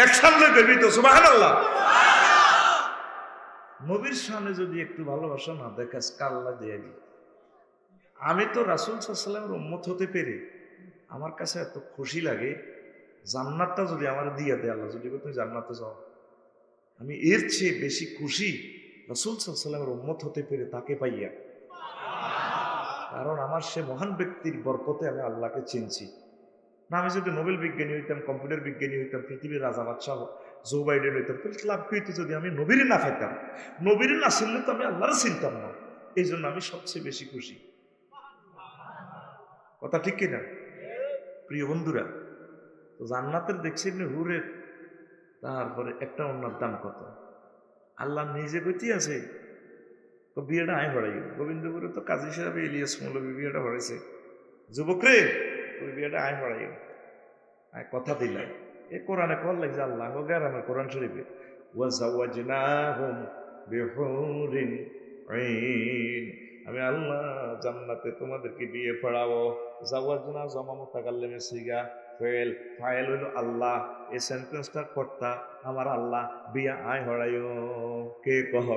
একসাথে করবি তো সুবহানাল্লাহ। নবীর সামনে যদি একটু ভালোবাসা না দেখাস কাল্লা দিয়ে দিবে। আমি তো রাসূল সাল্লাল্লাহু আলাইহি ওয়াসাল্লামের উম্মত হতে পেরে আমার কাছে এত খুশি লাগে, জান্নাতটা যদি আমার দিয়ে দেয় আল্লাহ, যদি তুমি জান্নাতে যাও, আমি এর চেয়ে বেশি খুশি রাসূল সাল্লাল্লাহু আলাইহি ওয়াসাল্লামের উম্মত হতে পেরে তাকে পাইয়া। কারণ আমার সে মহান ব্যক্তির বরকতে আমি আল্লাহকে চিনছি। না আমি যদি নোবেল বিজ্ঞানী হইতাম, কম্পিউটার বিজ্ঞানী হইতাম, পৃথিবীর রাজা বাদশাহ জো বাইডেন হইতাম, তাহলে লাভ কি হইতো যদি আমি নবীরে না পাইতাম? নবীরে না চিনলে তো আমি আল্লাহরে চিনতাম না। এই জন্য আমি সবচেয়ে বেশি খুশি। কথা ঠিক কিনা? প্রিয় বন্ধুরা, তো জান্নাতের দেখছেন হুরের, তারপরে একটা অন্যার দাম কত? আল্লাহ নিজে কইতে আছে তো বিয়েটা আয় হরাই। গোবিন্দপুরে তো কাজী সাহেব ইলিয়াস মৌলভী বিয়েটা হরাইছে। যুবক রে, তুই বিয়েটা আয় হরাই, আয় কথা দিলাই। এ কোরআনে কল লাগছে আল্লাহ গ্রামের কোরআন শরীফে, ওয়াজাওয়াজনাহুম বিহুরিন আইন। আমি আল্লাহ জান্নাতে তোমাদেরকে বিয়ে পড়াবো। জাওয়াজনা জমা মুতাকাল্লিমে সিগা, ফেল ফাইল হইল আল্লাহ। এই সেন্টেন্সটা কর্তা আমার আল্লাহ, বিয়া আয় হরাইও। কে কহ?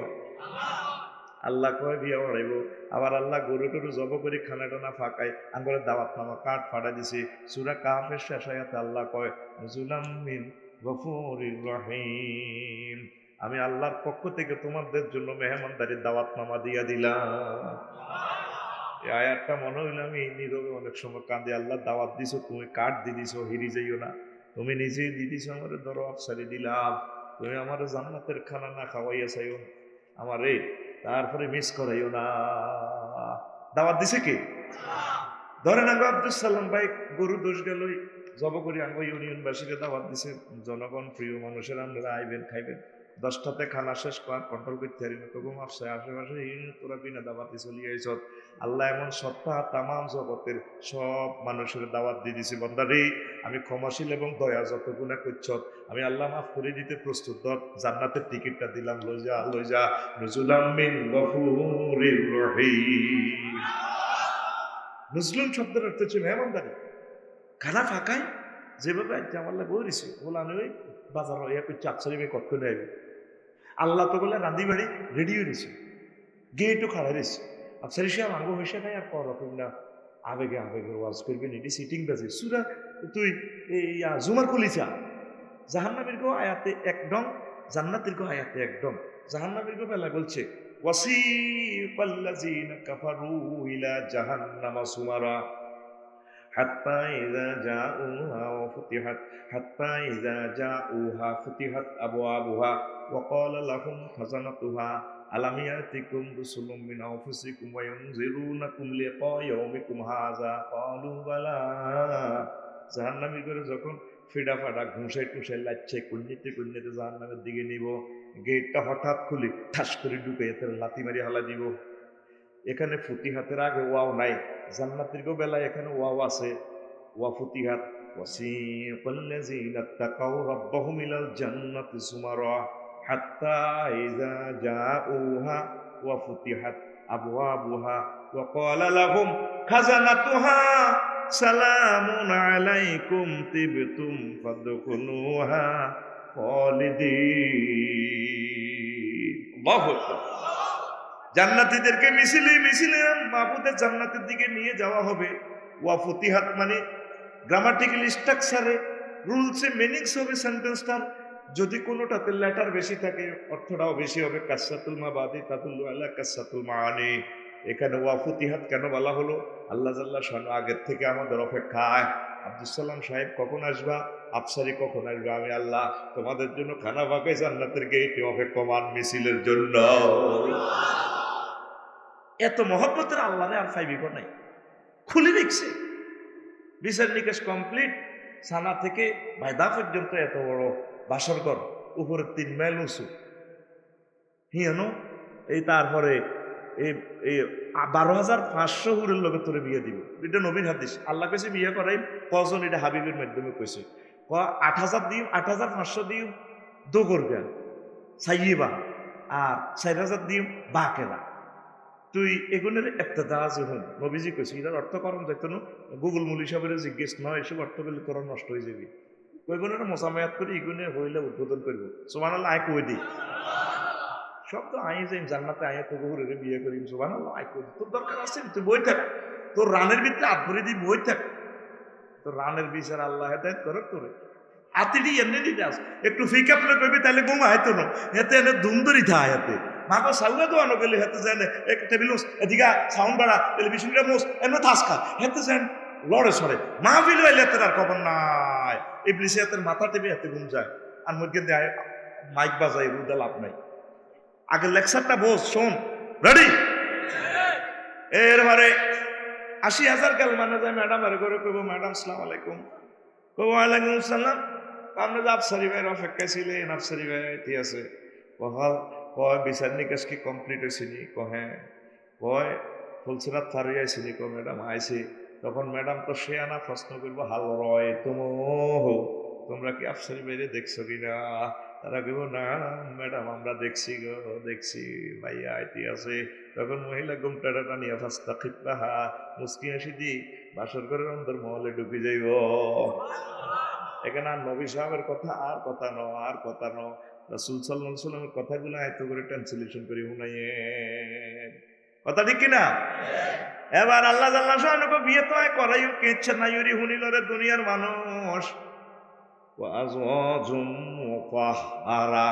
আল্লাহ কয় বিয়া হরাইব। আবার আল্লাহ গরু টরু জব করে খানা টানা ফাঁকায় আঙ্গরের দাওয়াত নামা কাঠ ফাটা দিছে। সূরা কাফের শেষ আয়াতে আল্লাহ কয় নুজুলাম মিন গফুরির রহিম। আমি আল্লাহর পক্ষ থেকে তোমাদের জন্য মেহমানদারির দাওয়াত নামা দিয়া দিলাম। এই আয়াতটা মনে হইলো আমি নীরবে অনেক সময় কাঁদে, আল্লাহ দাওয়াত দিছো, তুমি কাঠ দি দিছো, হিরি যাইও না। তুমি নিজেই দি দিছো, আমার ধরো আফসারি দিলাম। তুমি আমার জান্নাতের খানা না খাওয়াইয়া চাইও আমারে, তারপরে মিস করাইও না। দাওয়াত দিছে কে? ধরেন আঙ্গ আব্দুল সালাম ভাই গরু দোষ গেলই জব করি আঙ্গ ইউনিয়নবাসীকে দাওয়াত দিছে, জনগণ প্রিয় মানুষের আপনারা আইবেন খাইবেন। 10টাতে খানা শেষ করার কন্ট্রোল করতে পারি না, তবু মাপছে আশেপাশে ইউনিয়ন তোরা বিনা দাওয়াতে চলিয়ে আইস। আল্লাহ এমন সত্তা তামাম জগতের সব মানুষের দাওয়াত দিয়ে দিছে, বন্দারে আমি ক্ষমাশীল এবং দয়া যত গুণা করছ আমি আল্লাহ মাফ করে দিতে প্রস্তুত। ধর জান্নাতের টিকিটটা দিলাম, লই যা লই যা। নুজুলাম মিন গফুরির রহিম। নুজলুম শব্দের অর্থ হচ্ছে মেহমানদারি। খানা ফাঁকায় যেভাবে আজকে আমার লাগে বইছে বলে আমি ওই বাজার ইয়া করছি আফসারি মেয়ে কত করে আইবে। আল্লাহ তো বলে রান্ধি বাড়ি রেডি হয়ে গেছে, গেটও খাড়া রয়েছে। আফসারি সাহেব আঙ্গ হয়েছে নাই আর কর না আবেগে আবেগের ওয়াজ করবেন, এটি সিটিং বাজে সুরা তুই জুমার কলিচা। জাহান্নামের গো আয়াতে একদম, জান্নাতের গো আয়াতে একদম। জাহান্নামের গো বেলা বলছে ওয়াসিকাল্লাযীনা কাফারু ইলা জাহান্নামা সুমারা হাত্তা ইযা জাউহা ওয়া ফুতিহাত হাত্তা ইযা জাউহা ফুতিহাত আবওয়াবুহা ওয়া ক্বালা লাহুম খাজানাতুহা আলাম ইয়াতিকুম রুসুলুম মিন আনফুসিকুম ওয়া ইউনযিরুনাকুম লিকা ইয়াউমিকুম হাযা ক্বালু বালা। জাহান্নামী করে যখন ফিডা ফাটা ঘুষাই টুসাই লাচ্ছে কুন্নিতে জাহান্নামের দিকে নিব, গেটটা হঠাৎ খুলি ঠাস করে ঢুকে এতে লাথি মারি হালা দিব। এখানে ফুতিহাতের আগে ওয়াও নাই, জান্নাতের গো বেলায় এখানে ওয়াও আছে। ওয়া ফুতিহাত ওয়াসিকাল্লাযীনা তাকাউ রাব্বাহুম ইলাল জান্নাতি সুমারা হাত্তা ইযা জাউহা ওয়া ফুতিহাত আবওয়াবুহা ওয়া ক্বালা লাহুম খাজানাতুহা সালামুন আলাইকুম তিবতুম ফাদখুলুহা খালিদিন। আল্লাহু আকবার। জান্নাতীদেরকে মিছিলে মিছিলে মাহবুদের জান্নাতের দিকে নিয়ে যাওয়া হবে। ওয়া ফুতিহাত মানে গ্রামাটিক্যাল স্ট্রাকচারে রুলসে মিনিংস হবে সেন্টেন্সটার। যদি কোনোটাতে লেটার বেশি থাকে অর্থটাও বেশি হবে। কাসাতুল মাবাদি তাদুল্লু আলা কাসাতুল মাআনি। এখানে ওয়া ফুতিহাত কেন বলা হলো? আল্লাহ জাল্লা শানু আগের থেকে আমাদের অপেক্ষায়, আব্দুল সালাম সাহেব কখন আসবা, আফসারি কখন আসবে, আমি আল্লাহ তোমাদের জন্য খানা পাকাই জান্নাতের গেটে অপেক্ষমান মিছিলের জন্য। এত মহব্বতের আল্লাহরে আর ফাইবিব নাই, খুলে দেখছে। বিচার নিকাশ কমপ্লিট, সানা থেকে বাইদা পর্যন্ত এত বড় বাসরঘর, উপরে 3 মাইল উঁচু। হিয়ানো এই তারপরে এই 12,500 হুরের লোকের তোরে বিয়ে দিব। এটা নবীন হাদিস। আল্লাহ কাছে বিয়ে করাই কজন, এটা হাবিবের মাধ্যমে কইছে। 8,000 দিও, 8,500 দিও দোগর গান সাইবা, আর 4,000 দিও বাকেরা। তুই এগুলোর একটা দাজ হন নবীজি কইছে, এটার অর্থ করণ যেত না। গুগল মুলি সাহেবের জিজ্ঞেস নয়, এসব অর্থ করলে তোরা নষ্ট হয়ে যাবি। কইগুনের মোসামায়াত করে ইগুনে হইলে উদ্বোধন করবো সুবহানাল্লাহ আয় কই দি সব তো আই যাই জান্নাতে আয় তো ঘুরে বিয়ে করি সুবহানাল্লাহ আয় কই তোর দরকার আছে তুই বই থাক তোর রানের ভিতরে হাত ভরে দি বই থাক তোর রানের বিচার আল্লাহ হেদায়েত করে তোরে আতিডি এমনি দিতে আস একটু ফিকা ফলে কইবি তাহলে ঘুম আইতো না এতে এনে ধুমদরি থা এতে মাগো সাউয়া তো আনো গেলে হেতে জানে এক টেবিল এদিকে সাউন্ড বাড়া টেলিভিশনটা মোস এমনি থাসকা হেতে জান লড়ে সরে মাহফিল হইলে তার খবর নাই ইবলিসে হাতের মাথা টেপে হাতে ঘুম যায় আর মধ্যে দেয় মাইক বাজাই রুদা লাভ নাই আগে লেকচারটা বস শোন রেডি এরবারে ৮০,০০০ কাল মানে যায় ম্যাডাম এর করে কইব ম্যাডাম আসসালামু আলাইকুম কইব ওয়ালাইকুম আসসালাম আপনি যে আফসারি ভাইয়ের অপেক্ষায় ছিলেন আফসারি ভাই আইতে আছে কয় বিচার নিকাশ কি কমপ্লিট হয়েছে নি হ্যাঁ কয় ফুলসিরাত ফারি আইসি নি ম্যাডাম আইসি তখন ম্যাডাম তো সে আনা প্রশ্ন করবো হাল রয় তোমরা কি আফসারি বাইরে দেখছো কিনা তারা কেউ না ম্যাডাম আমরা দেখছি গো দেখছি ভাইয়া আইতি আছে তখন মহিলা ঘুমটা টানিয়া ফাস্তা খিপাহা মুসকি হাসি দি বাসর ঘরের অন্দর মহলে ঢুকে যাইব এখানে আর নবী সাহেবের কথা আর কথা ন আর কথা ন রাসূল সাল্লাল্লাহু আলাইহি ওয়াসাল্লামের কথাগুলো এত করে ট্রান্সলেশন করি শুনাইয়ে কথা ঠিক কিনা এবার আল্লাহ জাল্লাহ শানুকে বিয়ে তো করাইও কেচ্ছে না ইউরি হুনিল রে দুনিয়ার মানুষ ওয়াজওয়াজুম মুতাহহারা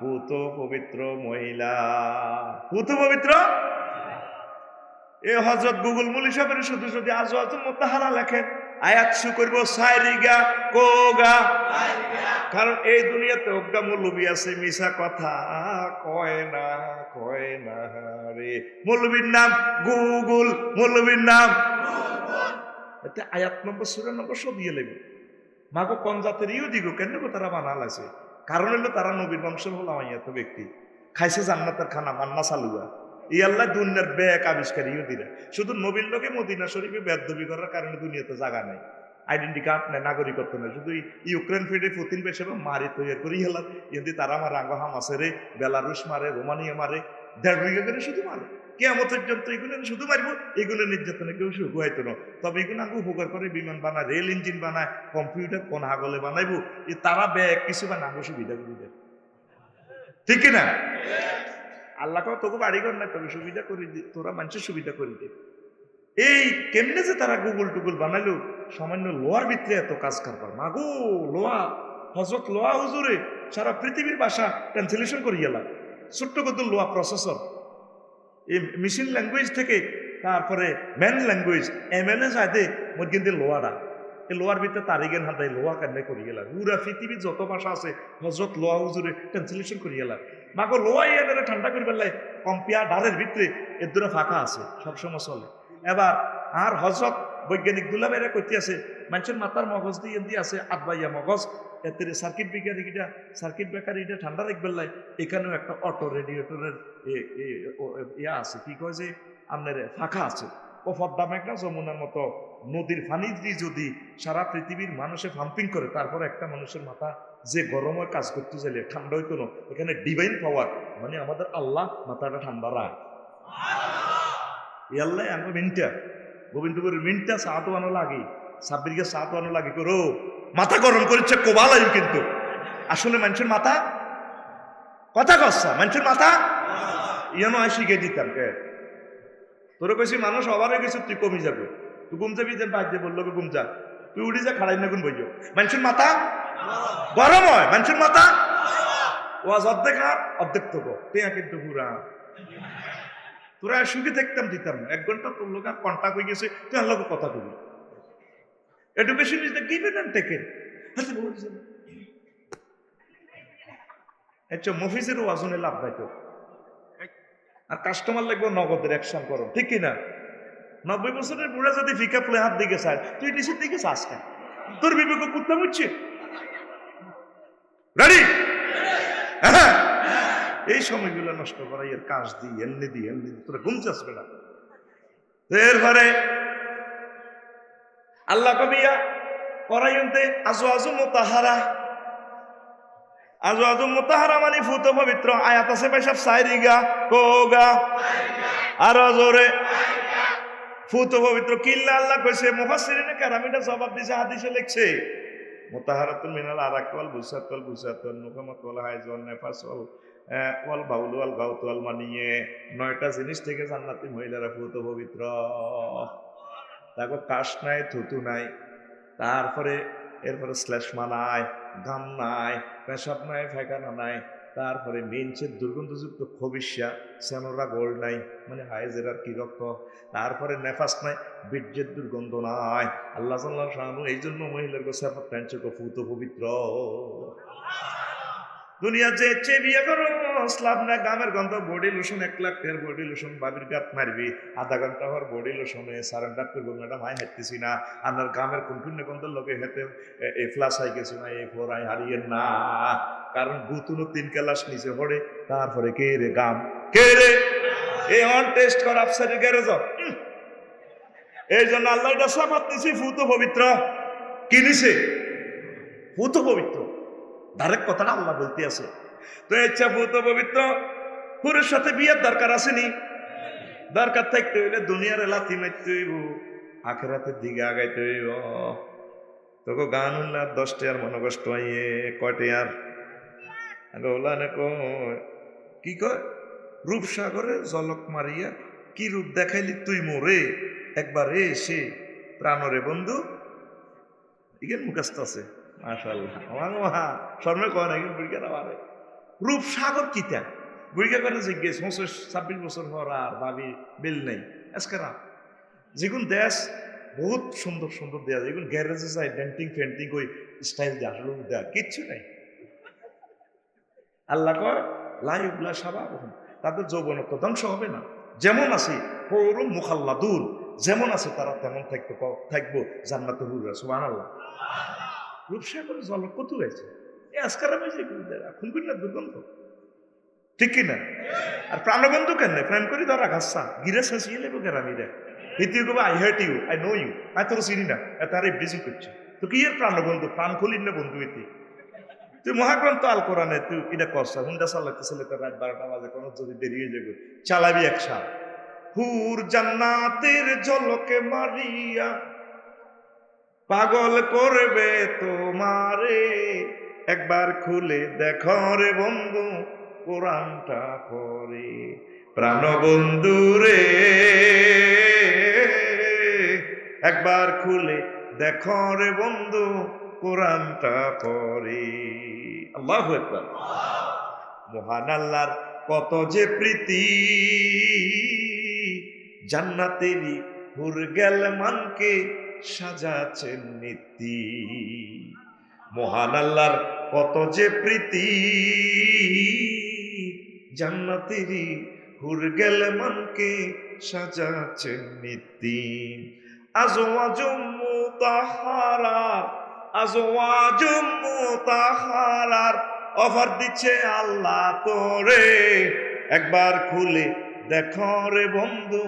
পুত পবিত্র মহিলা পুত পবিত্র এ হযরত গুগল মুলি সাহেবের শুধু যদি আজওয়াজুম মুতাহহারা লেখেন আয়াত শু করব সাইরিগা কোগা কারণ এই দুনিয়াতে অজ্ঞা মৌলবী আছে মিশা কথা কয় না রে মৌলবীর নাম গুগল মৌলবীর নাম এতে আয়াত নম্বর সূরা নম্বর সব দিয়ে লেবে মাগো কোন জাতের ইহুদিগো কেন তারা বানাল আছে কারণ হলো তারা নবীর বংশের হলো এত ব্যক্তি খাইছে জান্নাতের খানা মান্না সালুয়া এই আল্লাহ দুনিয়ার ব্যাক আবিষ্কার ইহুদিরা শুধু নবীর লোকে মদিনা শরীফে বেদবি করার কারণে দুনিয়াতে জায়গা নাই আইডেন্টি কার্ড নাই নাগরিকত্ব নাই শুধু ইউক্রেন ফিডে পুতিন পেশাবে মারি তৈরি করি হেলার ইহুদি তারা মারে আঙ্গহা মাসেরে বেলারুশ মারে রোমানিয়া মারে ১.৫ বিঘা করে শুধু মারে কেয়ামতের জন্য এগুলো শুধু মারবো এগুলো নির্যাতনে কেউ শুরু হয়তো না তবে এগুলো আগে উপকার করে বিমান বানায় রেল ইঞ্জিন বানায় কম্পিউটার কোন হাগলে বানাইবো এ তারা ব্যাগ কিছু বা নাগো সুবিধা করে দেয় ঠিক কিনা আল্লাহ তোকে বাড়ি কর না তবে সুবিধা করে দি তোরা মানুষের সুবিধা করে দে এই কেমনে যে তারা গুগল টুগুল বানাইলো সামান্য লোহার ভিতরে এত কাজ কারবার মাগো লোহা হজরত লোহা হুজুরে সারা পৃথিবীর ভাষা ট্রান্সলেশন করি গেলাম ছোট্ট কত লোহা প্রসেসর এই মেশিন ল্যাঙ্গুয়েজ থেকে তারপরে ম্যান ল্যাঙ্গুয়েজ এমএলএ সাথে মধ্যে লোহাটা এই লোহার ভিতরে তারিগেন হাতে লোহা কান্নাই করি গেলাম পুরা পৃথিবীর যত ভাষা আছে হজরত লোহা হুজুরে ট্রান্সলেশন করি গেলাম মাগো লোহা ইয়াদের ঠান্ডা করি পেলাই কম্পিয়া ডালের ভিতরে এর দূরে ফাঁকা আছে সবসময় চলে এবার আর হজরত বৈজ্ঞানিক দুলাবেরা কইতে আছে মানুষের মাথার মগজ দিয়ে আছে আটবাইয়া মগজ এতে সার্কিট বিজ্ঞানীটা সার্কিট ব্রেকারিটা ঠান্ডা রাখবেন লাই এখানেও একটা অটো রেডিয়েটরের ইয়া আছে কি কয় যে আপনার ফাঁকা আছে ও পদ্মা মেঘনা যমুনার মতো নদীর পানি দিয়ে যদি সারা পৃথিবীর মানুষে পাম্পিং করে তারপরে একটা মানুষের মাথা যে গরমে কাজ করতে চাইলে ঠান্ডা হইতো না এখানে ডিভাইন পাওয়ার মানে আমাদের আল্লাহ মাথাটা ঠান্ডা রায় আল্লাহ আমি মিনটা গোবিন্দপুরের মিনটা সাত আনো লাগে সাব্বিরকে সাত আনো লাগে করো মাথা গরম করেছে কোবালাই কিন্তু আসলে মানুষের মাথা কথা কচ্ছা মানুষের মাথা ইয়ানো আমি শিখে দিতাম কে তোর কইছি মানুষ হবার কিছু তুই কমে যাবে তুই ঘুম যাবি যে বাদ দিয়ে বললো ঘুম যা তুই উড়ি যা খাড়াই না গুন বইও মানুষের মাথা গরম হয় মানুষের মাথা ওয়াজ অর্ধেক আর অর্ধেক তো টেয়া কিন্তু পুরা তোরা সুখে দেখতাম দিতাম না 1 ঘন্টা তোর লোক আর কন্টাক্ট হয়ে গেছে তুই আর লোক কথা কবি education is the given and taken আচ্ছা মফিজের ওয়াজনে লাভ নাই তো আর কাস্টমার লাগবে নগদের অ্যাকশন করো ঠিক কিনা 90 বছরের বুড়া যদি ফিকা প্লে হাত দিকে চায় তুই নিচের দিকে চাস কেন তোর বিবেক কুত্তা বুঝছে রেডি হ্যাঁ এই সময়গুলো নষ্ট করা এর কাজ দিই এমনি তোরা ঘুমতে আসবে না এরপরে আল্লাহ কবিয়া করাইতে আজওয়াজু মুতাহারা মানে ফুত পবিত্র আয়াত আছে পেশাব সাইরিগা কোগা আর জোরে ফুত পবিত্র কিল্লা আল্লাহ কইছে মুফাসসিরিনে কেরামিটা জবাব দিছে হাদিসে লিখছে মুতাহারাতুন মিনাল আরাক ওয়াল বুসাত ওয়াল বুসাতুন নুকামাত ওয়াল হাইজ ওয়াল নেফাস ওয়াল বাউল ওয়াল গাউত ওয়াল মানিয়ে 9টা জিনিস থেকে জান্নাতি মহিলারা পুত পবিত্র। তারপর কাশ নাই, থুতু নাই, তারপরে এরপরে শ্লেষ্মা নাই, ঘাম নাই, পেশাব নাই, ফায়খানা নাই, তারপরে মেনচের দুর্গন্ধযুক্ত খবিসা সেনোরা গোল্ড নাই, মানে হাইজেরার কি রক্ত, তারপরে নেফাস নাই, বীর্যের দুর্গন্ধ নাই। আল্লাহ সাল্লাহ শাহানু এই জন্য মহিলার গোসা ফুত পবিত্র। দুনিয়া যে চেয়ে বিয়ে করো স্লাব না, গামের গন্ধ, বডি লোশন 1 লাখ টাকার বডি লোশন বাবির গাত মারবি, আধা ঘন্টা হওয়ার বডি লোশনে সারেন্ডার করবো, ম্যাডাম আই হাঁটতেছি না, আপনার গামের কোন গন্ধের লোকে হেঁটে এ ফ্লাস হাই গেছি না, এ ফোর আই হারিয়েন না, কারণ গুতুনো 3 ক্লাস নিচে পড়ে, তারপরে কে রে গাম, কে রে এই অন টেস্ট কর আফসারের গ্যারেজ। এই জন্য আল্লাহ এটা সাফাত নিছি ফুত পবিত্র। কি নিছে? ফুত পবিত্র। ডাইরেক্ট কথাটা আল্লাহ বলতে আছে। তো ইচ্ছা ফুত পবিত্র হুরের সাথে বিয়ের দরকার আসেনি? দরকার থাকতে হইলে দুনিয়ার লাথি মারতে হইব, আখেরাতের দিকে আগাইতে হইব। তোকে গান উল্লার 10 টাকার মনে কষ্ট আইয়ে কয়টে আর ওলানে কি কয়, রূপসাগরে জলক মারিয়া কি রূপ দেখাইলি তুই মোরে, একবারে এসে প্রাণরে বন্ধু। ইগেন মুখস্থ আছে মাশাআল্লাহ। শর্মে কয় না কিন্তু বুড়িকা আরে রূপসাগর কিতা বুড়িকা করে জিজ্ঞেস 26 বছর পর আর ভাবি বিল নেই আজকেরা যেগুন দেশ বহুত সুন্দর সুন্দর দেয়া, যেগুন গ্যারেজে যায় ডেন্টিং ফেন্টিং ওই স্টাইল দিয়ে আসলে দেয়া কিচ্ছু নাই। আল্লাহ কয় লাইবলা সাবা, তাদের যৌবনত্ব ধ্বংস হবে না, যেমন আছে হৌরুম মুখাল্লাদুন, যেমন আছে তারা তেমন থাকবো জান্নাতুল হুররা। সুবহানাল্লাহ। রূপসাগর জল কত হয়েছে এই আজকার আমি যে খুনকুন না দুর্গন্ধ, ঠিক কিনা? আর প্রাণবন্ধু কেন প্রেম করি ধরা ঘাসা গিরে শেষিয়ে লেবো গ্রামীরা হিতিও কবে I hate you, I know you, আই তোর চিনি না, তার ইবলিসিং করছে। তো কি এর প্রাণবন্ধু, প্রাণ খুলির না বন্ধু এতে? তুই মহাগ্রন্থ আল কোরআনে তুই এটা করছা, হুন্ডা চালাইতেছিলে তোর রাত 12টা বাজে, কোনো যদি দেরি হয়ে যাবে চালাবি একসাথ। হুর জান্নাতের ঝলকে মারিয়া পাগল করবে তোমারে, একবার খুলে দেখো রে বন্ধু কোরআনটা পড়ে, প্রাণ বন্ধু রে একবার খুলে দেখো রে বন্ধু কোরআনটা পড়ে। আল্লাহু আকবার। মহান আল্লাহর কত যে প্রীতি, জান্নাতেরই হুর গেল মানকে সাজাচ্ছেন নীতি। মহান আল্লাহর কত যে প্রীতি, জান্নাতেরই হুর গেল মানকে সাজাচ্ছেন নীতি। আজওয়াজুম মুতাহহারার, আজওয়াজুম মুতাহহারার অফার দিচ্ছে আল্লাহ তোরে, একবার খুলে দেখো রে বন্ধু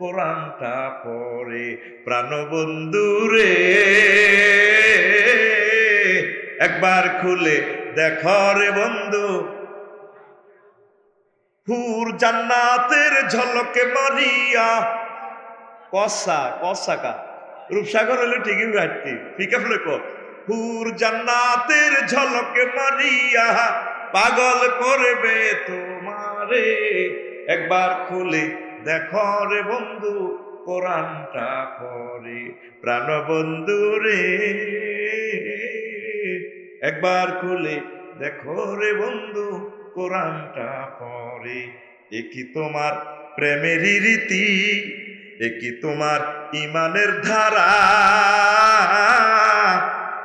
কোরআনটা পড়ে, প্রাণ বন্ধু রে একবার খুলে দেখো রে বন্ধু। হুর জান্নাতের ঝলকে মারিয়া কসাকা রূপসাগর হলে ঠিকই ঘাটতি ফিকা ফলে হুর জান্নাতের ঝলকে মারিয়া পাগল করবে তোমারে, একবার খুলে দেখো রে বন্ধু কোরআনটা পড়ে, প্রাণ বন্ধু রে একবার খুলে দেখো রে বন্ধু কোরআনটা পড়ে। একই তোমার প্রেমেরই রীতি, একই তোমার ইমানের ধারা,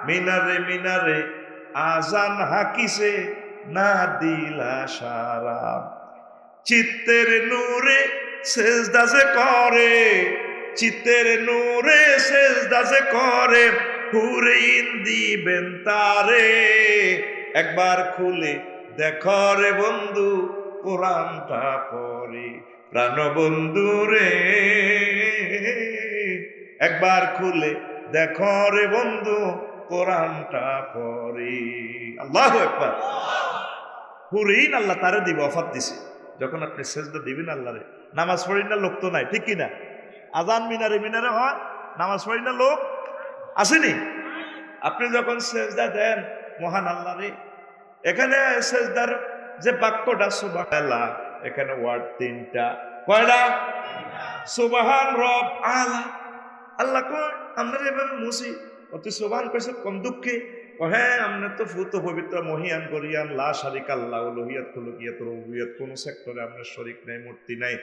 মিনারে মিনারে আজান হাকিছে না দিলা সারা, চিত্তের নূরে সেজদা যে করে, চিত্তের নূরে সেজদা যে করে, হুরে ইন দিবেন তারে, একবার খুলে দেখো রে বন্ধু কোরআনটা পড়ে, প্রাণ বন্ধু রে একবার খুলে দেখো রে বন্ধু কোরআনটা পড়ে। আল্লাহু আকবার। হুরিন আল্লাহ তারে দিবে, অফার দিছে। যখন আপনি সেজদা দিবেন আল্লাহরে, নামাজ পড়ি না লোক তো নাই, ঠিক কিনা? আজান মিনারে মিনারে হয়, নামাজ পড়ি না লোক আসেনি? আপনি যখন সেজদা দেন মহান আল্লাহরে, এখানে সেজদার যে বাক্যটা সুবহানাল্লাহ, এখানে ওয়ার্ড তিনটা, কয়টা? সুবহান রব আলা। আল্লাহ কয় আমরা এভাবে মুসি, অতি সুবহান কইছে কোন দুঃখে? হ্যাঁ, আমরা তো ফুত পবিত্র মহিয়ান করিয়ান লা শারিকা আল্লাহ উলুহিয়াত কুলুহিয়াত রুবুবিয়াত, কোন সেক্টরে আমরা শরীক নাই, মূর্তি নাই,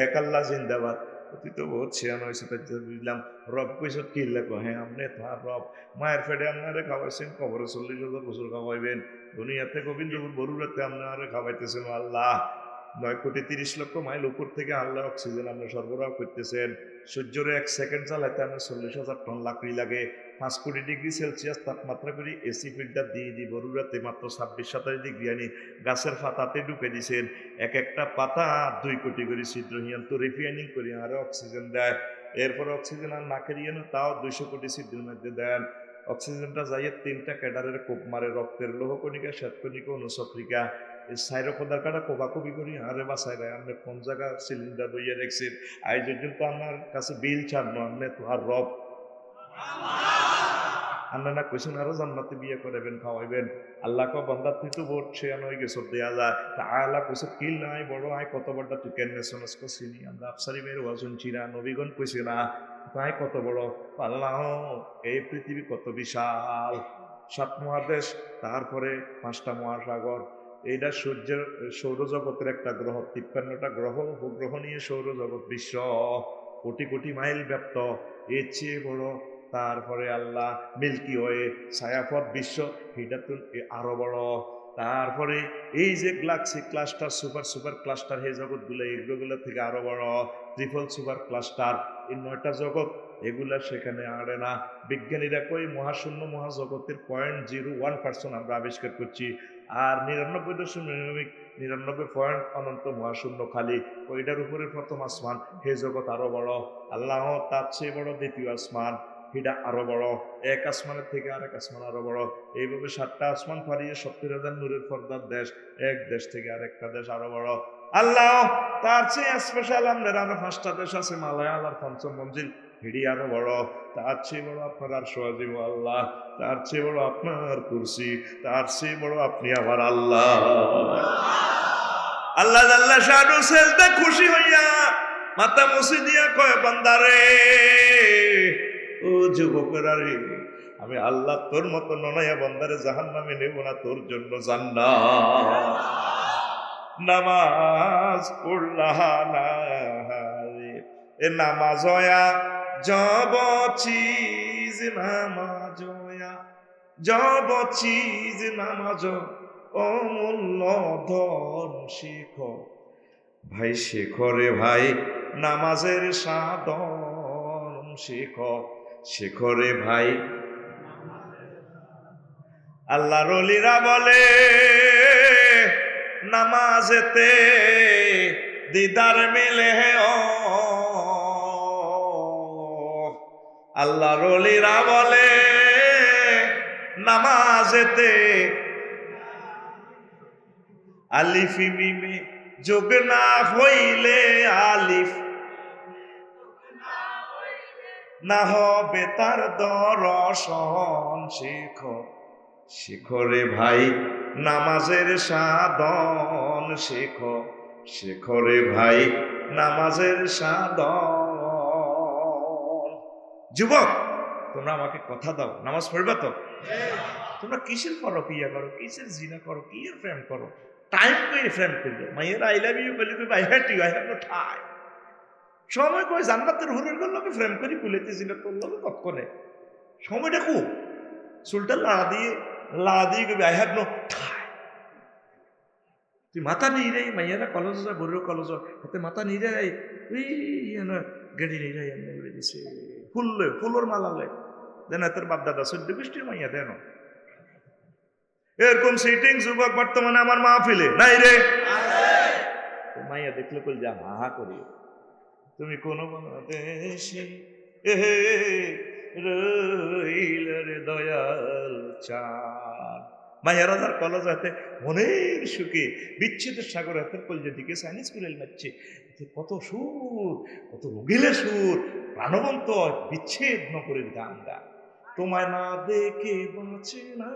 এক আল্লাহ জিন্দাবাদ। অতি তো বহুত ছিয়ানো হয়েছে, তাই বুঝলাম। রব কইছে কি লাগো? হ্যাঁ, আপনি তার রব। মায়ের পেটে আপনারে খাওয়াইছেন, কবরে 40,000 বছর খাওয়াইবেন, দুনিয়াতে গোবিন্দপুর বরুরাতে আপনারে খাওয়াইতেছেন আল্লাহ। 9,30,00,000 মাইল উপর থেকে আল্লাহ অক্সিজেন আপনি সরবরাহ করতেছেন। সূর্যের 1 সেকেন্ড চালাইতে আপনার 40,000 টন লাকড়ি লাগে। 5 কোটি ডিগ্রি সেলসিয়াস তাপমাত্রা করে এসি ফিল্টার দিয়ে দিই বরুরাতে মাত্র 26-27 ডিগ্রি আনি গাছের পাতাতে ঢুকে দিছেন। এক একটা পাতা 2 কোটি করে ছিদ্র হিয়ান তো রিফাইনিং করি আরো অক্সিজেন দেয়। এরপর অক্সিজেন আর নাকের ইয়ানো তাও 200 কোটি ছিদ্রের মধ্যে দেন। অক্সিজেনটা যাইয়ে 3টা ক্যাডারের কোপ মারে, রক্তের লৌহকণিকা, শ্বেতকণিকা, অনুচক্রিকা, এই সাইরোপদার কাটা কোবাকুবি করি আরে বাসায় ভাই আপনি কোন জায়গা সিলিন্ডার বইয়ে রেখেছেন? আজ পর্যন্ত আপনার কাছে বিল ছাড়নো, আপনি তো আর রব। আল্লাহ না কইছেন আরো জান্নাতে বিয়ে করাবেন, খাওয়াইবেন। আল্লাহ কো বান্দা তুই তো ভোট সে নয় গেছ দেয়া যায়। তা আল্লাহ কইছে কিল নাই বড় আয় কত বড়টা তুই কেন শোনাস কছিনি? আমরা আফসারি মেয়ের ওয়াজ শুনছি না, নবীগণ কইছে না তাই কত বড়? আল্লাহ এই পৃথিবী কত বিশাল, 7 মহাদেশ, তারপরে 5টা মহাসাগর, এইটা সূর্যের সৌরজগতের একটা গ্রহ, 53টা গ্রহ উপগ্রহ নিয়ে সৌরজগৎ বিশ্ব কোটি কোটি মাইল ব্যাপ্ত, এর চেয়ে বড়। তারপরে আল্লাহ মিল্কি ওয়ে ছায়াপথ বিশ্ব, এটা তো আরো বড়। তারপরে এই যে Galaxy cluster, super super cluster, এই জগৎগুলো এগুলো থেকে আরো বড়, ট্রিপল সুপার ক্লাস্টার, এই 9টা জগৎ, এগুলা সেখানে আড়ে না। বিজ্ঞানীরা কই মহাশূন্য মহাজগতের 0.01% আমরা আবিষ্কার করছি, আর 99.99 পয়েন্ট অনন্ত মহাশূন্য খালি। ওইটার উপরে প্রথম আসমান, হে জগৎ আরো বড়। আল্লাহ তার চেয়ে বড় দ্বিতীয় আসমান, এটা আরো বড়। এক আসমানের থেকে আরেক আসমান আরো বড়। এইভাবে 7টা আসমান পাড়িয়ে 70,000 নূরের পর্দার দেশ, এক দেশ থেকে আরেকটা দেশ আরো বড়। আল্লাহ তার চেয়ে স্পেশাল আমাদের আরো 5টা দেশ আছে, মালায়াল আর 5ম মঞ্জিল, হিড়ি আরো বড়। তার চেয়ে বড় আপনার আর সোয়াজিব আল্লাহ, তার চেয়ে বড় আপনার কুরসি, তার চেয়ে বড় আপনি আমার আল্লাহ। আল্লাহ আল্লাহ শাহরু সেজদা খুশি হইয়া মাথা মুছি দিয়া কয় বান্দারে, ও যুবকেরা রে, আমি আল্লাহ তোর মতো ননাইয়া বান্দারে জাহান্নামে নেব না, তোর জন্য জান্নাত। নামাজ পড়লাহ না রে, এ নামাজ হয়া জব চিজ, নামাজ হয়া জব চিজ, নামাজ অমূল্য ধন শেখ ভাই, শেখরে ভাই নামাজের সাধন, শেখরে ভাই। আল্লাহর ওলিরা বলে নামাজেতে দিদার মিলে, ও আল্লাহর ওলিরা বলে নামাজেতে আলিফ মিমে যোগ না হইলে, আলিফ না হবে তার দর্শন, শেখরে ভাই নামাজের সাধন, শেখরে ভাই নামাজের সাধন। যুবক তোমরা আমাকে কথা দাও, নামাজ পড়বে তো? তোমরা কিসের করো, পিয়া করো, কিসের জিনা করো, কি ফ্রেম করো? টাইম করে ফ্রেম করবে মাইয়ের আই লাভ ইউ বলে I hate you, I have no time. সময় কই জান্নাতের হুরের লোকে ফ্রেম করি কুলেতেছিল তোর লোকে কতক্ষণে, সময়টা খুব চুলটা লাড়া দিয়ে কবি আই হ্যাভ নো টাইম। তুই মাথা নিয়ে রে মাইয়ারা কলেজ যায়, বড় কলেজ হাতে মাথা নিয়ে যায়, ওই গাড়ি নিয়ে যায়, এমনি উড়ে দিছে ফুলোর মালালে দেন তোর বাপ দাদা 14 গোষ্ঠীর মাইয়া দেন। এরকম সিটিং যুবক বর্তমানে আমার মাহফিলে নাই রে, মাইয়া দেখলে কই যা হা হা করি। তুমি কোন দেশে রইল রে দয়াল চাঁদ, মায়ের রাজার কলেজ হাতে মনের সুখে বিচ্ছেদের সাগর হাতের কলজের দিকে সাইনিস কুড়েল মারছে। কত সুর, কত রুগিলে সুর, প্রাণবন্ত বিচ্ছেদ নগরের গান গান। তোমায় না দেখে বাঁচে না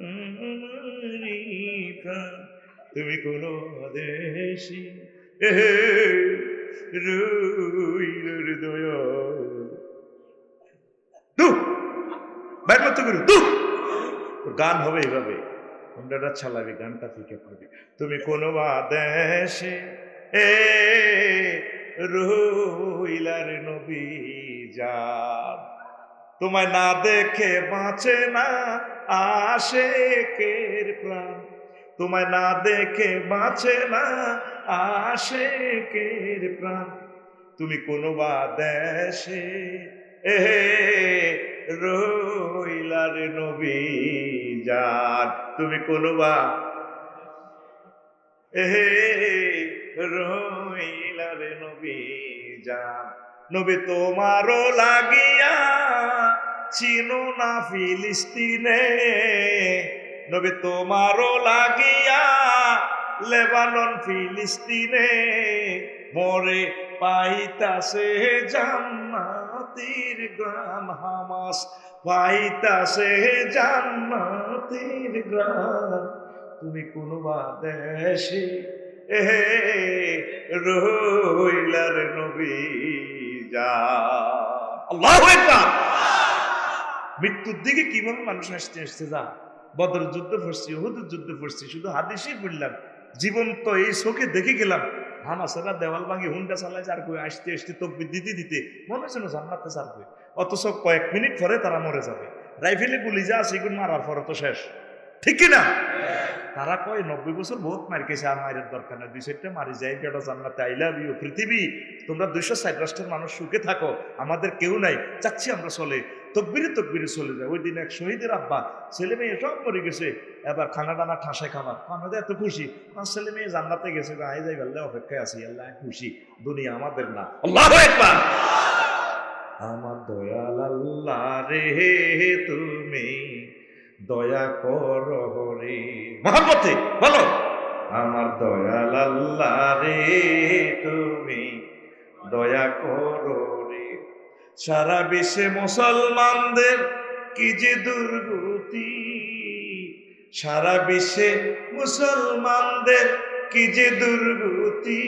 আমারি প্রাণ। তুমি কোন দেশি রইল রে দয়াল। দু বাইর করতে করি দু গান হবে এইভাবে, ঘন্টাটা চালাবি, গানটা ফিকে পড়বি। তুমি কোন দেশে এ রইলার নবী জান, তোমায় না দেখে বাঁচে না আশেকের প্রাণ। তোমায় না দেখে বাঁচে না আশেকের প্রাণ। তুমি কোন দেশে এ রইলার নবী জান, তুমি কোন রইলার নবী জান। নবী তোমারও লাগিয়া চিনো না ফিলিস্তিনে, নবী তোমারও লাগিয়া লেবানন ফিলিস্তিনে মরে পাইতাছে জান্নাতের গ্রাম। হামাস পাইতাছে জান্নাতের গ্রাম। তুমি কোন দেশে এ রইলার নবী জান। আল্লাহু আকবার। মৃত্যুর দিকে কিভাবে মানুষ আসতে আসতে যা, বদর যুদ্ধ পড়ছি, উহুদের যুদ্ধ পড়ছি, শুধু হাদিসই পড়লাম, জীবন তো এই চোখে দেখে গেলাম। হামাসেরা দেওয়াল ভাঙি হুন্ডা চালায় আর কই আসতে আসতে তকবির দিতে দিতে মনে হচ্ছে না জান্নাতে ছাড়বে, অথচ কয়েক মিনিট পরে তারা মরে যাবে। রাইফেলে গুলি যা আছে এগুলো মারার পরে তো শেষ, ঠিক কিনা? তারা কয় 90 বছর বহুত মার খেয়েছে, আর মায়ের দরকার নেই, 2-4টা মারি যাই কেটা জান্নাতে। আই লাভ ইউ পৃথিবী, তোমরা 260 রাষ্ট্রের মানুষ সুখে থাকো, আমাদের কেউ নাই, চাচ্ছি আমরা চলে তকবিরে তকবিরে চলে যায়। ওই দিন এক শহীদের আব্বা ছেলে মেয়ে সব মরে গেছে, এবার খানা টানা ঠাসায় খাবার, আমাদের এত খুশি, আমার ছেলে মেয়ে জান্নাতে গেছে, আই যাই গেলে অপেক্ষায় আছি, আল্লাহ খুশি, দুনিয়া আমাদের না। আল্লাহু আকবার। আমার দয়াল আল্লাহ রে তুমি দয়া কর রে, মহব্বতে বলো, আমার দয়াল আল্লাহ রে তুমি দয়া করো রে। সারা বিশ্বে মুসলমানদের কি যে দুর্গতি, সারা বিশ্বে মুসলমানদের কি যে দুর্গতি,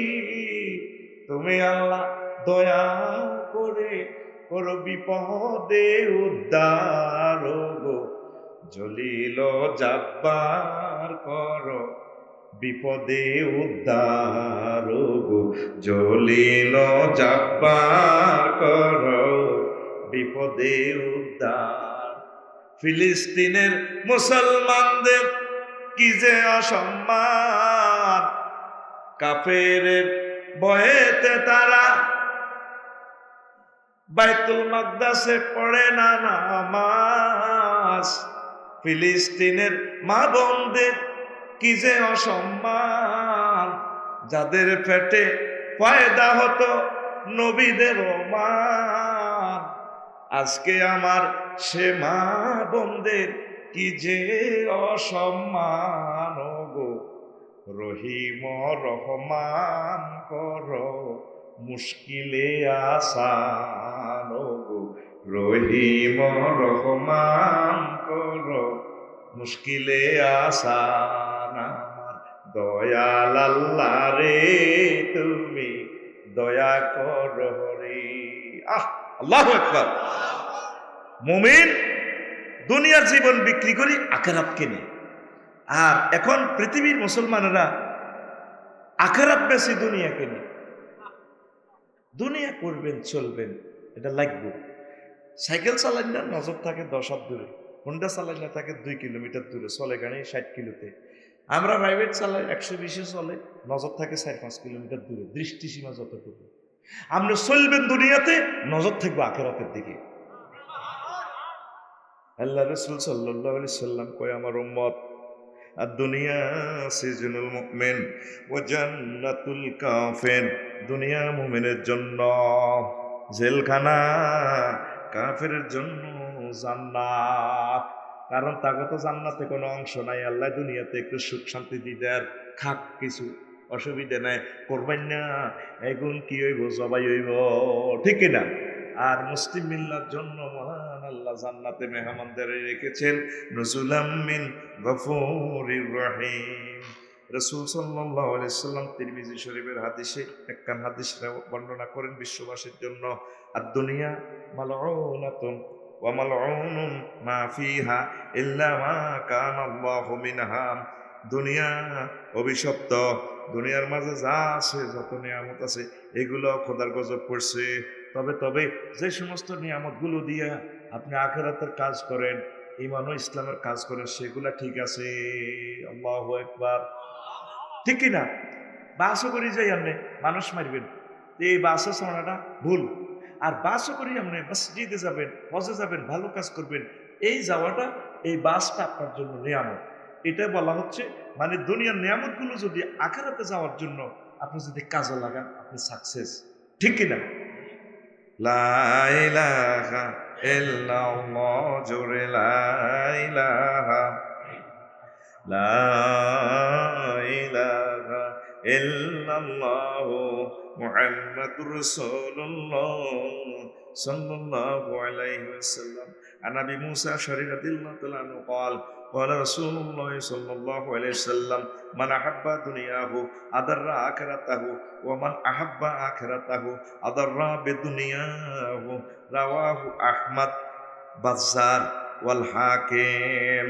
তুমি আল্লাহ দয়া করে করো বিপদে উদ্ধার গো, জলিল জাব্বার করো বিপদে উদ্ধার গো, জলিল জাব্বার করো বিপদে উদ্ধার। ফিলিস্তিনের মুসলমানদের কি যে অসম্মান, কাফেরের ভয়েতে তারা বাইতুল মাকদাসে পড়ে না নামাজ। ফিলিস্তিনের মা বোনদের কি যে অসম্মান, যাদের পেটে পয়দা হতো নবীদের মান। আজকে আমার সে মা বোনদের কি যে অসম্মান গো, রহিম রহমান করো মুশকিলে আসান গো, রহিম রহমান করো মুশকিলে আসান। আমার দয়াল আল্লাহ রে তুমি দয়া করো রে। আল্লাহু আকবার। মুমিন দুনিয়ার জীবন বিক্রি করি আখিরাত কিনে, আর এখন পৃথিবীর মুসলমানেরা আখিরাত বেশি দুনিয়া কিনে। দুনিয়া করবেন চলবেন এটা লাগবে। সাইকেল চালান না নজর থাকে 10 হাত দূরে, হোন্ডা চালান না থাকে 2 কিলোমিটার দূরে, চলে গাড়ি 60 কিলোতে। আমরা প্রাইভেট চালাই 120-এ চলে, নজর থাকে 4-5 কিলোমিটার দূরে, দৃষ্টিসীমা যতটুকু। আমরা চলবেন দুনিয়াতে, নজর থাকবে আখিরাতের দিকে। আল্লাহ রাসূল সাল্লাল্লাহু আলাইহি সাল্লাম কয়, আমার উম্মত আর দুনিয়া সিজনুল মুমিন ওয়া জান্নাতুল কাফির, দুনিয়া মুমিনের জন্য জেলখানা, কাফেরের জন্য জান্নাত। কারণ তাকে তো জান্নাতে কোনো অংশ নাই, আল্লাহ দুনিয়াতে একটু সুখ শান্তি দিতে আর খাক, কিছু অসুবিধা নাই, করবেন না এগুন কি হইব, জবাই হইব, ঠিক না? আর মুসলিম মিল্লার জন্য মহান আল্লাহ জান্নাতে মেহমানদের রেখেছেন নুজুলাম মিন গফুরির রহিম। রাসূল সাল্লাল্লাহু আলাইহি সাল্লাম তিরমিজি শরীফের হাদিসে একখান হাদিস বর্ণনা করেন বিশ্ববাসীর জন্য, আদ-দুনিয়া মালউনাতুন ওয়া মালউনুন মা ফিহা ইল্লা মা কানা আল্লাহু মিনহা। দুনিয়া অভিশপ্ত, দুনিয়ার মাঝে যা আছে, যত নিয়ামত আছে, এগুলো খোদার গজব পড়ছে। তবে যে সমস্ত নিয়ামতগুলো দিয়া আপনি আখিরাতের কাজ করেন, ঈমান ও ইসলামের কাজ করেন, সেগুলা ঠিক আছে। আল্লাহু আকবার। ঠিক কিনা? বাসও করি যাই আপনি মানুষ মারবেন, এই বাসও চলাটা ভুল। আর বাসও করি আপনি মসজিদে যাবেন, হজে যাবেন, ভালো কাজ করবেন, এই যাওয়াটা, এই বাসটা আপনার জন্য নিয়ামত। এটা বলা হচ্ছে মানে দুনিয়ার নিয়ামতগুলো যদি আখিরাতে যাওয়ার জন্য আপনি যদি কাজে লাগান, আপনি সাকসেস। ঠিক কিনা? লা ইলাহা ইল্লাল্লাহ, জোরে লা ইলাহা, লা ইলাহা ইল্লাল্লাহ মুহাম্মাদুর রাসূলুল্লাহ সাল্লাল্লাহু আলাইহি ওয়াসাল্লাম। আন আবি মুসা আশআরী রাদিয়াল্লাহু তাআলা আনহু قال قال رسول الله صلى الله عليه وسلم من أحب دنياه أضر آخرته ومن أحب آخرته أضر بدنياه رواه أحمد বাজ্জার ওয়াল হাকিম।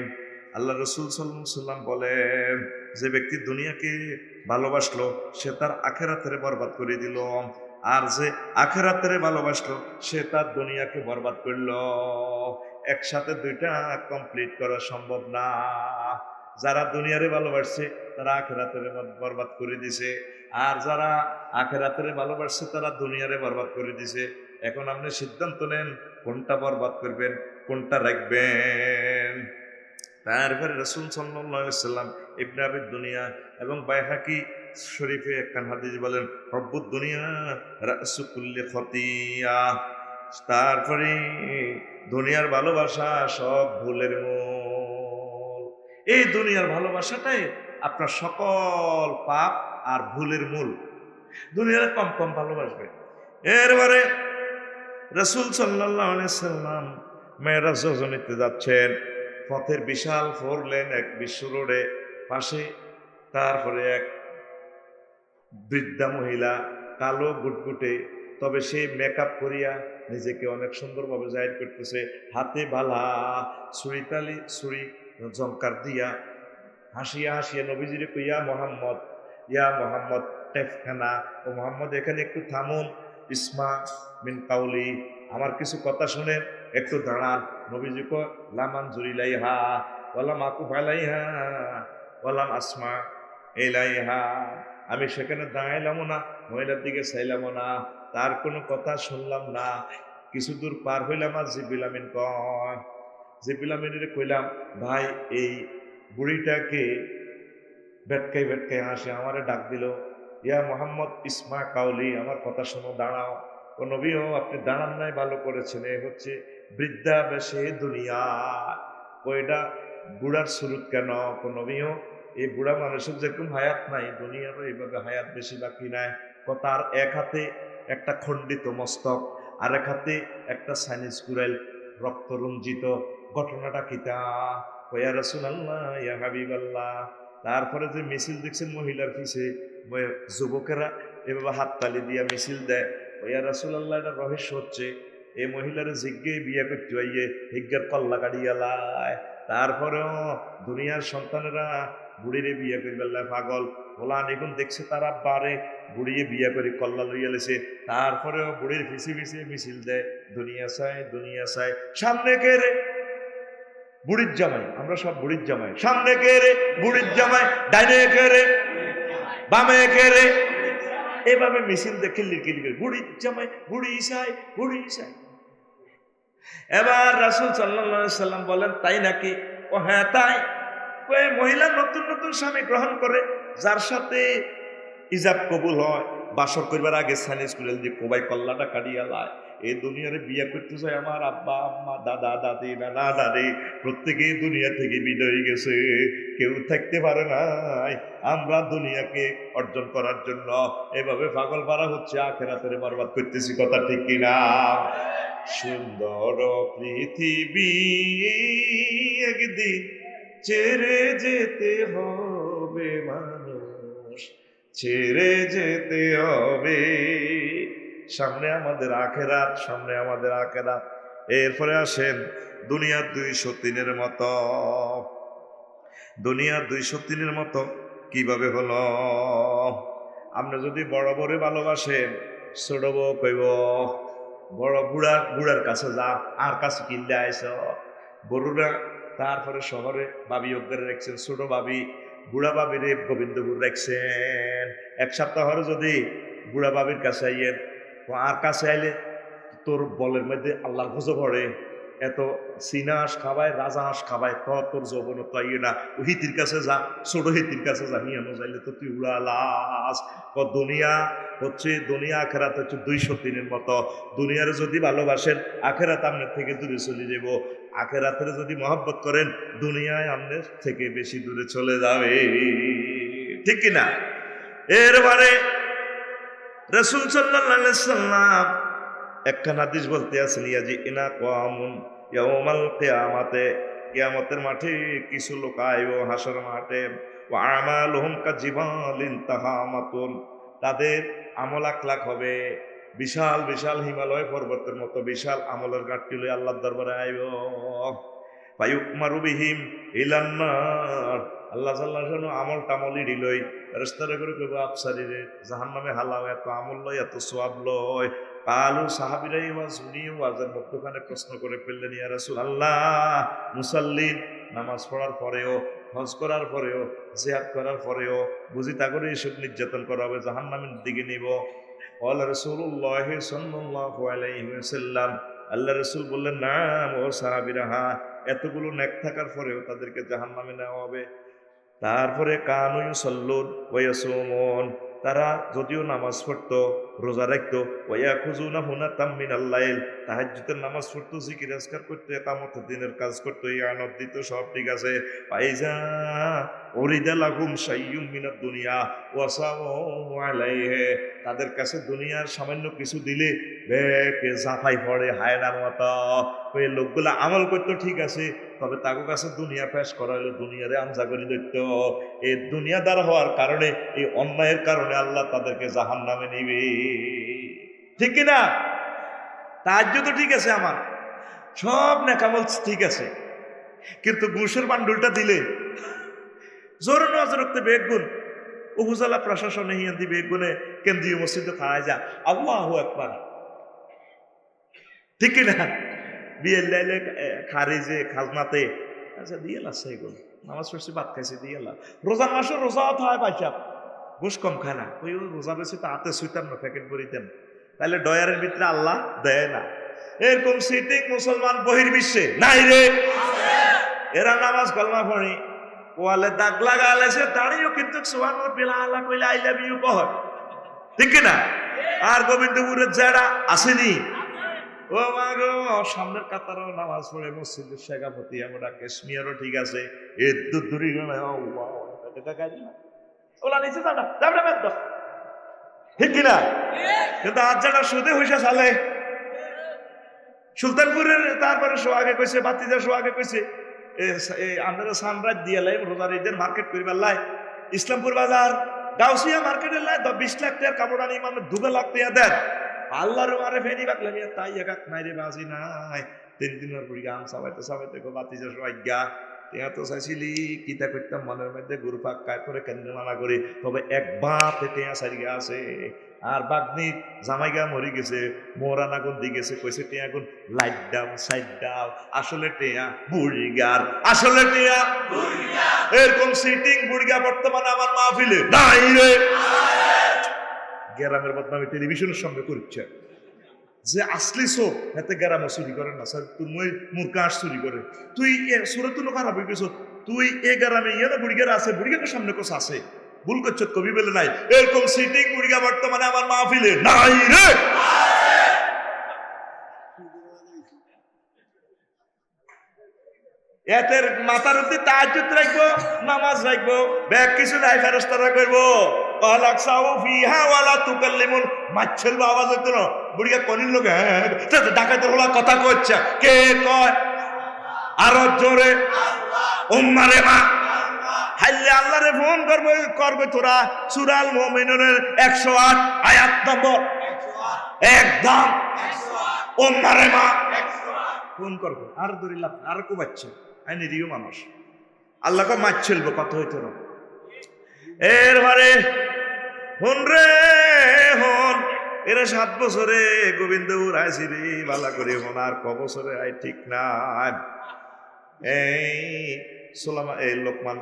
আল্লাহ রসুল সাল্লাল্লাহু আলাইহি ওয়াসাল্লাম বলেন, যে ব্যক্তি দুনিয়াকে ভালোবাসলো সে তার আখিরাতের বরবাদ করে দিল, আর যে আখিরাতের ভালোবাসলো সে তার দুনিয়াকে বরবাদ করলো। একসাথে দুইটা কমপ্লিট করা সম্ভব না। যারা দুনিয়ারে ভালোবাসছে তারা আখিরাতের বরবাদ করে দিছে, আর যারা আখিরাতের ভালোবাসছে তারা দুনিয়ারে বরবাদ করে দিছে। এখন আপনি সিদ্ধান্ত নেন কোনটা বরবাদ করবেন, কোনটা রাখবেন। তারপরে রাসূল সাল্লাল্লাহু আলাইহি ওয়াসাল্লাম ইবনে আবি দুনিয়া এবং বাইহাকি শরীফে একখান হাদিস বলেন, রব্বুদ দুনিয়া রাসু কুল্লি খতিয়া। তারপরে দুনিয়ার ভালোবাসা সব ভুলের মূল। এই দুনিয়ার ভালোবাসাটাই আপনার সকল পাপ আর ভুলের মূল। দুনিয়ারে কম কম ভালোবাসবে। এরপরে রাসূল সাল্লাল্লাহু আলাইহি ওয়াসাল্লাম মেরাজ রজনীতে যাচ্ছেন, পথের বিশাল 4 লেন এক বিশ্ব রোডে পাশে, তারপরে এক বৃদ্ধা মহিলা, কালো গুটগুটে, তবে সে মেকআপ করিয়া নিজেকে অনেক সুন্দরভাবে জাহির করতেছে, হাতে বালা, ছুরি জঙ্কার দিয়া হাসিয়া হাসিয়া নবীজিরে কইয়া মোহাম্মদ, ইয়া মোহাম্মদ টেফখানা, ও মোহাম্মদ এখানে একটু থামুন, ইসমা মিন কাউলি, আমার কিছু কথা শুনেন, একটু দাঁড়ান। নবীজি কয় লামান জুরিলাইহা ওয়ালাম আকুফ আলাইহা ওয়ালাম আসমা ইলাইহা। আমি সেখানে দাঁড়াইলামও না, মহিলার দিকে চাইলামও না, তার কোনো কথা শুনলাম না। কিছু দূর পার হইলাম আর জিবরিল আমিন কয়, জিবরিল আমিনের কইলাম, ভাই এই বুড়িটাকে ভেটকাই হাসে আমারে ডাক দিল, ইয়া মোহাম্মদ ইসমা কাউলি, আমার কথা শোনো, দাঁড়াও। ও নবী, ও আপনি দাঁড়ান নাই, ভালো করেছেন, এ হচ্ছে বৃদ্ধা বেশে দুনিয়া। ওইটা বুড়ার সুরুত কেন? ও নবী, এই বুড়া মানুষের যেরকম হায়াত নাই, দুনিয়ারও এইভাবে হায়াত বেশি বাকি নাই। তার এক হাতে একটা খণ্ডিত মস্তক, আর এক হাতে একটা সাইনিজ কুরাইল রক্ত রঞ্জিত। ঘটনাটা কিতা? ইয়া রাসূলুল্লাহ, ইয়া হাবিবাল্লাহ। তারপরে যে মিছিল দেখছেন মহিলার পিছে, যুবকেরা এভাবে হাততালি দিয়া মিছিল দেয়, ইয়া রাসূলুল্লাহ, এটা রহস্য হচ্ছে এই মহিলার জিজ্ঞে বিয়ে করতে হইয়ে হিজ্ঞার কল্লা কাটিয়া লায়। তারপরেও দুনিয়ার সন্তানেরা বুড়িরে বিয়ে করি বেল্লায় পাগল, ওলা এখন দেখছে তারা বারে বুড়িয়ে বিয়ে করে কল্লা লইয়া লেছে। তারপরেও বুড়ির পিছে পিছে মিছিল দেয়, দুনিয়া চায়। সামনে কে রে? বুড়ির জামাই। আমরা সব বুড়ির জামাই। সামনে কে রে? বুড়ির জামাই। ডাইনে কে রে? বামে কে রে? এভাবে মিছিল দেখে লিখিল বুড়ির জামাই, বুড়ি চাই। এবার রাসূল সাল্লাল্লাহু আলাইহি সাল্লাম বলেন, তাই নাকি? ও হ্যাঁ তাই। মহিলা নতুন নতুন স্বামী গ্রহণ করে, যার সাথে ইজাব কবুল হয়, বাসর করবার আগে সাইনিজ কুরাইল দিয়ে কোবাই কল্লাটা কাটিয়া লায়। এই দুনিয়ারে বিয়ে করতে চায় আমার আব্বা আম্মা দাদা দাদি নানা দাদি প্রত্যেকেই দুনিয়া থেকে বিদায় হয়ে গেছে, কেউ থাকতে পারে নাই। আমরা দুনিয়াকে অর্জন করার জন্য এভাবে পাগল পারা হচ্ছে, আখেরাতের বরবাদ করতেছি, কথা ঠিক কিনা? সুন্দর পৃথিবী একদিন ছেড়ে যেতে হবে, মানুষ ছেড়ে যেতে হবে। সামনে আমাদের আখেরাত, সামনে আমাদের আখেরাত। এরপরে আসেন দুনিয়া 203-এর মতো। দুনিয়া 203-এর মতো কিভাবে হলো? আপনি যদি বড় বড় ভালোবাসেন, ছোট বউ কইব বড় বুড়ার কাছে যা, আর কাছে কিনলে আইস। বড়ুরা তারপরে শহরে ভাবি অজ্ঞারে রাখছেন, ছোট ভাবি বুড়া ভাবির গোবিন্দপুর রাখছেন। এক সপ্তাহ হরে যদি বুড়া ভাবির কাছে আইয়েন, আর কাছে আইলে তোর বলের মধ্যে আল্লাহর গজব পড়ে, এত সিনা হাঁস খাবায়, রাজা হাঁস খাবায়, তোর যৌবন তো আইয়ে না, ও হিতির কাছে যা, ছোট হিতির কাছে যা, হিয়ানো যাইলে তো তুই উড়ালাস। দুনিয়া হচ্ছে, দুনিয়া আখেরাত হচ্ছে 203-এর মতো। দুনিয়ারে যদি ভালোবাসেন, আখেরাত আপনার থেকে দূরে চলে যাব। আখেরাতের যদি মহব্বত করেন, দুনিয়ায় আপনার থেকে বেশি দূরে চলে যাবে, ঠিক কিনা? এরবারে রাসূল সাল্লাল্লাহু আলাইহি সাল্লাম একখান হাদিস বলতে আছেন, ইয়াজি ইনা কওয়ামুন ইয়াউমাল কিয়ামাতে, কিয়ামতের মাঠে কিছু লোক আইব হাসর মাঠে, ওয়া আমালুহুম কাজিবালিন তাহামাতুন, তাদের আমল আখলাক হবে বিশাল বিশাল হিমালয় পর্বতের মতো বিশাল আমলের গাঁটটি লই আল্লাহর দরবারে আইব। ফায়ুকমারু বিহিম ইলান নার, আল্লাহ সাল্লাল্লাহু আমল টামলি দিলই ফেরেশতারা করে কইব আফসারিরে জাহান্নামে হালাও, এত আমল লয়, এত সওয়াব লয়। কালু সাহাবীরাই ওয়াজুনি ওয়াজের মধ্যখানে প্রশ্ন করে ফেললেন, ইয়া রাসূলুল্লাহ, মুসাল্লিন নামাজ পড়ার পরেও, হজ করার পরেও, জিহাদ করার পরেও বুঝি তা করে এসব নির্যাতন করা হবে, জাহান্নামের দিকে নিব? ক্বালা রাসূলুল্লাহ সাল্লাল্লাহু আলাইহি ওয়াসাল্লাম, আল্লাহ রাসূল বললেন, নাম ও সাহাবীরা, হ্যাঁ, এতগুলো নেক থাকার পরেও তাদেরকে জাহান্নামে নেওয়া হবে। তারপরে কানু ইউসাল্লুন ওয়া ইয়াসুমুন, তারা যদিও নামাজ পড়তো, রোজা রাখতো, ওয়া ইয়াখুযুনা হুনাতাম মিনাল লাইল, তাহাজ্জুদের নামাজ পড়তো, জিকির আজকার করতো, ইকামতের দিনের কাজ করতো, ইয়ানত দিত, সব ঠিক আছে। ফাইজা উরিদা লাহুম শাইয়ুম মিনাদ দুনিয়া ওয়া সাউ আলাইহি, তাদের কাছে দুনিয়ার সামান্য কিছু দিলে বেকে জাফাই পড়ে হায়নার মতো। ওই লোকগুলা আমল করতো ঠিক আছে, তবে তাকে কাছে দুনিয়া পেশ করা হলো, দুনিয়ারে আমজা করে দিত। এই দুনিয়াদার হওয়ার কারণে, এই অন্যায়ের কারণে আল্লাহ তাদেরকে জাহান্নামে নিবে, ঠিক কিনা? তাহাজ্জুদ তো ঠিক আছে, আমার সব নেকামল ঠিক আছে, কিন্তু ঘুষের বান্ডুলটা দিলে জোরে নজর রাখতে বেগুন, উপজেলা প্রশাসনে হিয়ান দিবে বেগুনে, কেন্দ্রীয় মসজিদে খাওয়া যা, আল্লাহু আকবার, ঠিক কিনা? বিয়ের লাইলে খারিজে খাজনাতে, আচ্ছা দিয়ে লাসছে এগুলো, নামাজ পড়ছি ভাত খাইছে দিয়ে লা। রোজার মাসে রোজা হয় পাইসাব, ঘুষ কম খায় না, ওই রোজা বেশি তো হাতে সুইতাম না, প্যাকেট ভরিতেন, তাহলে ডয়ারের ভিতরে আল্লাহ দেয় না। এরকম সিটিং মুসলমান বহির্বিশ্বে নাই রে, এরা নামাজ কলমা পড়ি, ওয়ালে দাগ লাগালে সে দাঁড়িয়েও কিন্তু সুবহানাল্লাহ বিলা আল্লাহ কইলে আই লাভ ইউ কহ, ঠিক কিনা? আর গোবিন্দপুরের যারা আসেনি, ও মা গো, সামনের কাতারও নামাজ পড়ে, মসজিদের শেখাপতি আমরা কাশ্মীরও ঠিক আছে, এ দূরি ওলা নিচে যাটা যাবে না, ঠিক কিনা? কিন্তু আজ যারা সুদে হইসা চালে, সুলতানপুরের তারপরে সোহাগে কইছে, বাতিজা সোহাগে কইছে, আমরা সানরাইজ দিয়ে লাই রোজার ঈদের মার্কেট করিবার লাই, ইসলামপুর বাজার গাউসিয়া মার্কেটের লাই 20 লাখ টাকার কাপড় আনি, মানে 2 লাখ টাকা দেন, আল্লাহর মারে ফেনি বাকলে তাই একাক নাই রে, বাজি নাই। 3 দিনের পরে গান সাবাইতে সাবাইতে গো বাতিজা সোহাগা, টিয়া তো চাইছিলি কিতা করতাম মনের মধ্যে গুরুপাক কায় করে কেন্দ্র মানা করি, তবে এক বাপে টিয়া সারিগা আছে, আর বাগনি জামাইগা মরি গেছে, মোহরানা গুন দি গেছে, কইছে টিয়া গুন লাইট দাও সাইড দাও, আসলে টিয়া বুড়িগার, আসলে টিয়া বুড়িগা। এরকম সিটিং বুড়িগা বর্তমানে আমার মাহফিলে নাই রে। গ্রামের বদনামি টেলিভিশনের সঙ্গে করছে, যে আসলি চোখ এতে গ্রামে চুরি করে না স্যার, তুই মূর্খাস চুরি করে, তুই সুরে তুলো খারাপ হয়ে গেছ, তুই এ গ্রামে ইয়ে না বুড়িগার আছে, বুড়িগাকে সামনে কোস আছে, ভুল করছ, কবি বলে নাই। এরকম সিটিং বুড়িগা বর্তমানে আমার মাহফিলে নাই রে। এতের মাথার উপরে তাহাজ্জুদ রাখবো, নামাজ রাখবো, ব্যাগ কিছু নাই ফেরেশতারা করবো আলাকসাউ ফিহা ওয়ালা তুকাল্লিমুন। মাছল আওয়াজ হইতো না, বুড়িয়া কোনির লোক ডাকাতের হলা কথা কইছে, কে কয় আরো জোরে উম্মারে মা হাইলে আল্লাহরে ফোন করবে তোরা। সূরা আল মুমিনুনের 108 আয়াত নম্বর একদম উম্মারে মা ফোন করবো। আর দরিল্লাহ আর কোবাচ্ছে আই নিরীহ মানুষ, আল্লাহকে মাছ ছেলবো কত হইতো না। এরপরে হন রে হন, এরা 7 বছরে গোবিন্দপুর আইসি রে বালা করে হন, আর ক বছরে আই ঠিক নাই। এই লোকমান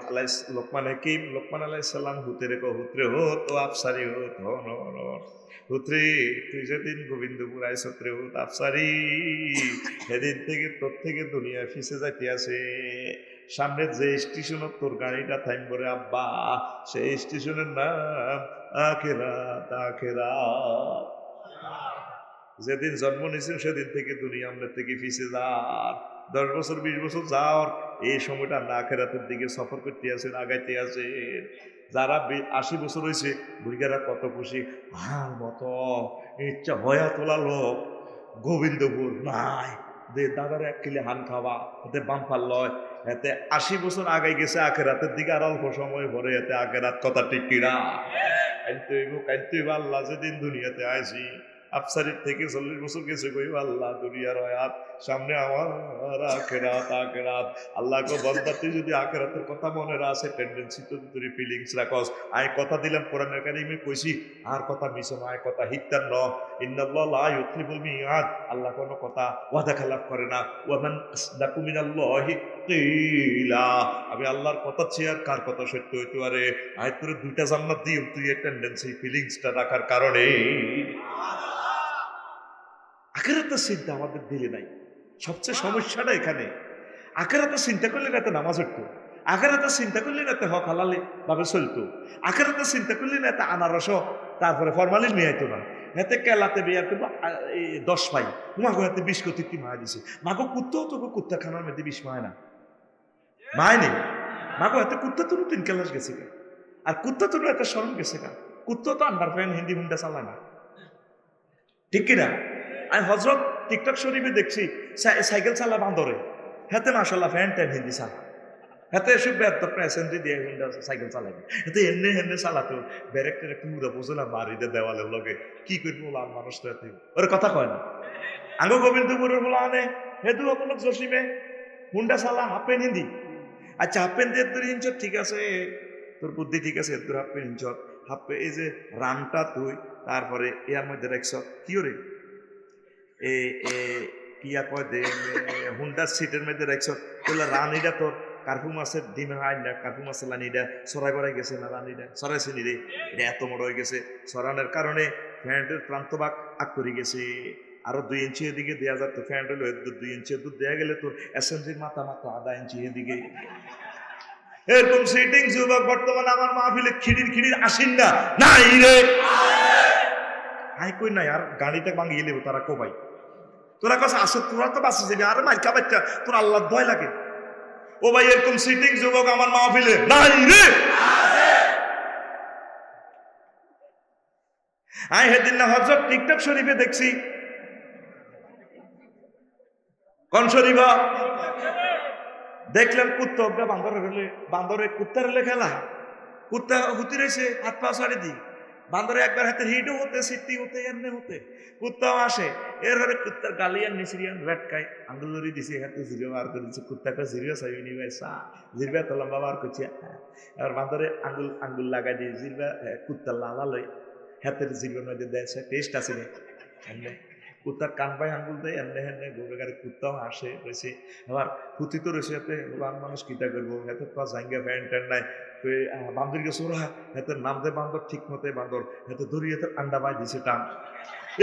আলাইহিস সালাম হুতরে কো হুতরে হত ও আফসারি হত হন হুতরে, তুই যেদিন গোবিন্দপুর আইসত রে হত আফসারি, সেদিন থেকে তোর থেকে দুনিয়া ফিসে যাইতে আছে। সামনে যে স্টেশনত তোর গাড়িটা থামব রে আব্বা, সেই স্টেশনের নাম আখিরাত। আখিরাত যেদিন জন্ম নিয়েছেন সেদিন থেকে দুনিয়া আমাদের থেকে ফিসে যান। 10 বছর 20 বছর যাওয়ার এই সময়টা না আখিরাতের দিকে সফর করতে আছেন, আগাইতে আছেন। যারা 80 বছর হয়েছে বুড়িগারা কত খুশি, আর মতো ইচ্ছা হয়া তোলা লোক গোবিন্দপুর নাই, দে দাদার 1 কিলো হান খাওয়া, এতে বাম্পার লয়, এতে 80 বছর আগাই গেছে আখিরাতের দিকে, আর অল্প সময় পরে এতে আখিরাত কথা ঠিক কিনা কাইতে আল্লাহ যেদিন দুনিয়াতে আইছি। আফসারির থেকে 40 বছর গেছে, কই আল্লাহ দুনিয়ার আয়াত সামনে আমার আখিরাত। আখিরাত আল্লাহ কো বান্দা, তুই যদি আখিরাতের কথা মনে রাখে, টেন্ডেন্সি তো তুই ফিলিংস রাখস। আই কথা দিলাম কোরআনের কারিমে কইছি, আর কথা মিশন আয় কথা হিত্তার ন। ইন্নাল্লাহ লা ইউখলিফুল মিআদ, আল্লাহ কোন কথা ওয়াদা খেলাফ করে না। ওয়া মান আসদাকু মিনাল্লাহি কিলা, আমি আল্লাহর কথা চেয়ে আর কার কথা সত্য হইতে পারে। আয় তোর 2টা জান্নাত দিই, তুই এই টেন্ডেন্সি ফিলিংসটা রাখার কারণে। আখিরাতের চিন্তা আমাদের দিলে নাই, সবচেয়ে সমস্যাটা এখানে। আখিরাতের চিন্তা করলে না নামাজ হইতো, আখিরাতের চিন্তা করলে না হক হালালে ভাবে চলতো, আখিরাতের চিন্তা করলে না আনারস তারপরে ফরমালিন নিয়ে আইতো না। হাতে কেলাতে বিয়ার করবো 10 পাই, মাগো হাতে 20 কোটি কি মায় দিছে, মাগো কুত্তাও তো কুত্তা খানার মধ্যে 20 মায় না, মায় নেই। মাগো হাতে কুত্তা তো 3 ক্লাস গেছে গা, আর কুত্তা তো একটা শরম গেছে গা, কুত্তা তো আন্ডার ফ্যান হিন্দি হুন্ডা চালায় না, ঠিক কিনা? আমি হজরত টিকটক শরীফে দেখছি সাইকেল চালা বান্দরে, হাতে মাসাল্লাহ ফ্যান ট্যান হিন্দি চালা, হাতে এসব প্যাসেঞ্জার দিয়ে সাইকেল চালাবে, হাতে এনে হেনে চালাতো ব্যারেক টেরেক পুরো বোঝো না, মারিতে দেওয়ালে লগে কি করবো মানুষ তো এত ওর কথা কয় না। আঙ্গো গোবিন্দপুরের বলা আনে হেতু আপনার জসিমে হুন্ডা চালা হাফ প্যান্ট হিন্দি। আচ্ছা হাফ প্যান্ট দিয়ে 2 ইঞ্চত ঠিক আছে, তোর বুদ্ধি ঠিক আছে, তোর হাফ প্যান্ট ইঞ্চত হাফ প্যান্ট এই যে রানটা তুই তারপরে এর মধ্যে রাখছ কি রে কিয়া কয় দে হুন্ডার সিটের মধ্যে রাখছ, বললে রানিটা তোর কার্পু মাছের ডিমে হয় না, কার্পু মাছের লানিটা সরাই বড়াই গেছে না, রানিটা সরাইছে নি রে, এটা এত বড় হয়ে গেছে, সরানোর কারণে ফ্যান্টের প্রান্তভাগ আগ করে গেছে। আরো 2 ইঞ্চি এদিকে দেওয়া যাত, ফ্যান্ট হলো 2 ইঞ্চি দুধ দেওয়া গেলে তোর এসএমজির মাথা মাত্র আধা ইঞ্চি এদিকে। এরকম সিটিং যুবক বর্তমানে আমার মাহফিলে খিড়ির আসিন না নাই রে, হাই কই নাই, আর গাড়িটা ভাঙিয়ে নেবো তারা কোবাই, তোরা কাছে আসো, তোরা তো বাঁচে যাবি, আর মাইকা বাচ্চা তোর আল্লাহ ভয় লাগে। ও ভাই এরকম সিটিং যুবক আমার মাহফিলে নাই রে। আমি সেদিন না হযরত টিকটক শরীফে দেখছি, কোন শরীফা দেখলাম কুত্তা বান্দরে কুত্তার হলে খেলা, কুত্তা হুতি রয়েছে হাত পা ছাড়ি দি, বান্দরে একবার হাতে হিটও হতে সিটি হতে এমনি হতে কুত্তাও আসে, এরপরে কুত্তার গালিয়ান নিসিরিয়ান ভেটকায় আঙ্গুল ধরি দিছে, হাতে জিরিও বার করে দিচ্ছে, কুত্তাকে জিরিও চাই নি ভাই চা জিরবা তো লম্বা বার করছে, এবার বান্দরে আঙ্গুল লাগাই দিয়ে জিরবা কুত্তার লালা লই হাতের জিরবার মধ্যে দেয়, টেস্ট আছে না এমনি কুত্তার কান পায় আঙ্গুল দেয় এমনি হেমনে ঘুরে গাড়ি কুত্তাও আসে রয়েছে। আবার পুঁতি তো রয়েছে হাতে, মানুষ কিতা করবো, হাতে তো জাঙ্গা ফ্যান ট্যান নাই, বান্দর গেছে ওরা হাতের নাম দেয় বান্দর, ঠিক মতে বান্দর হাতে ধরি হাতের আন্ডা বাই দিছে টান,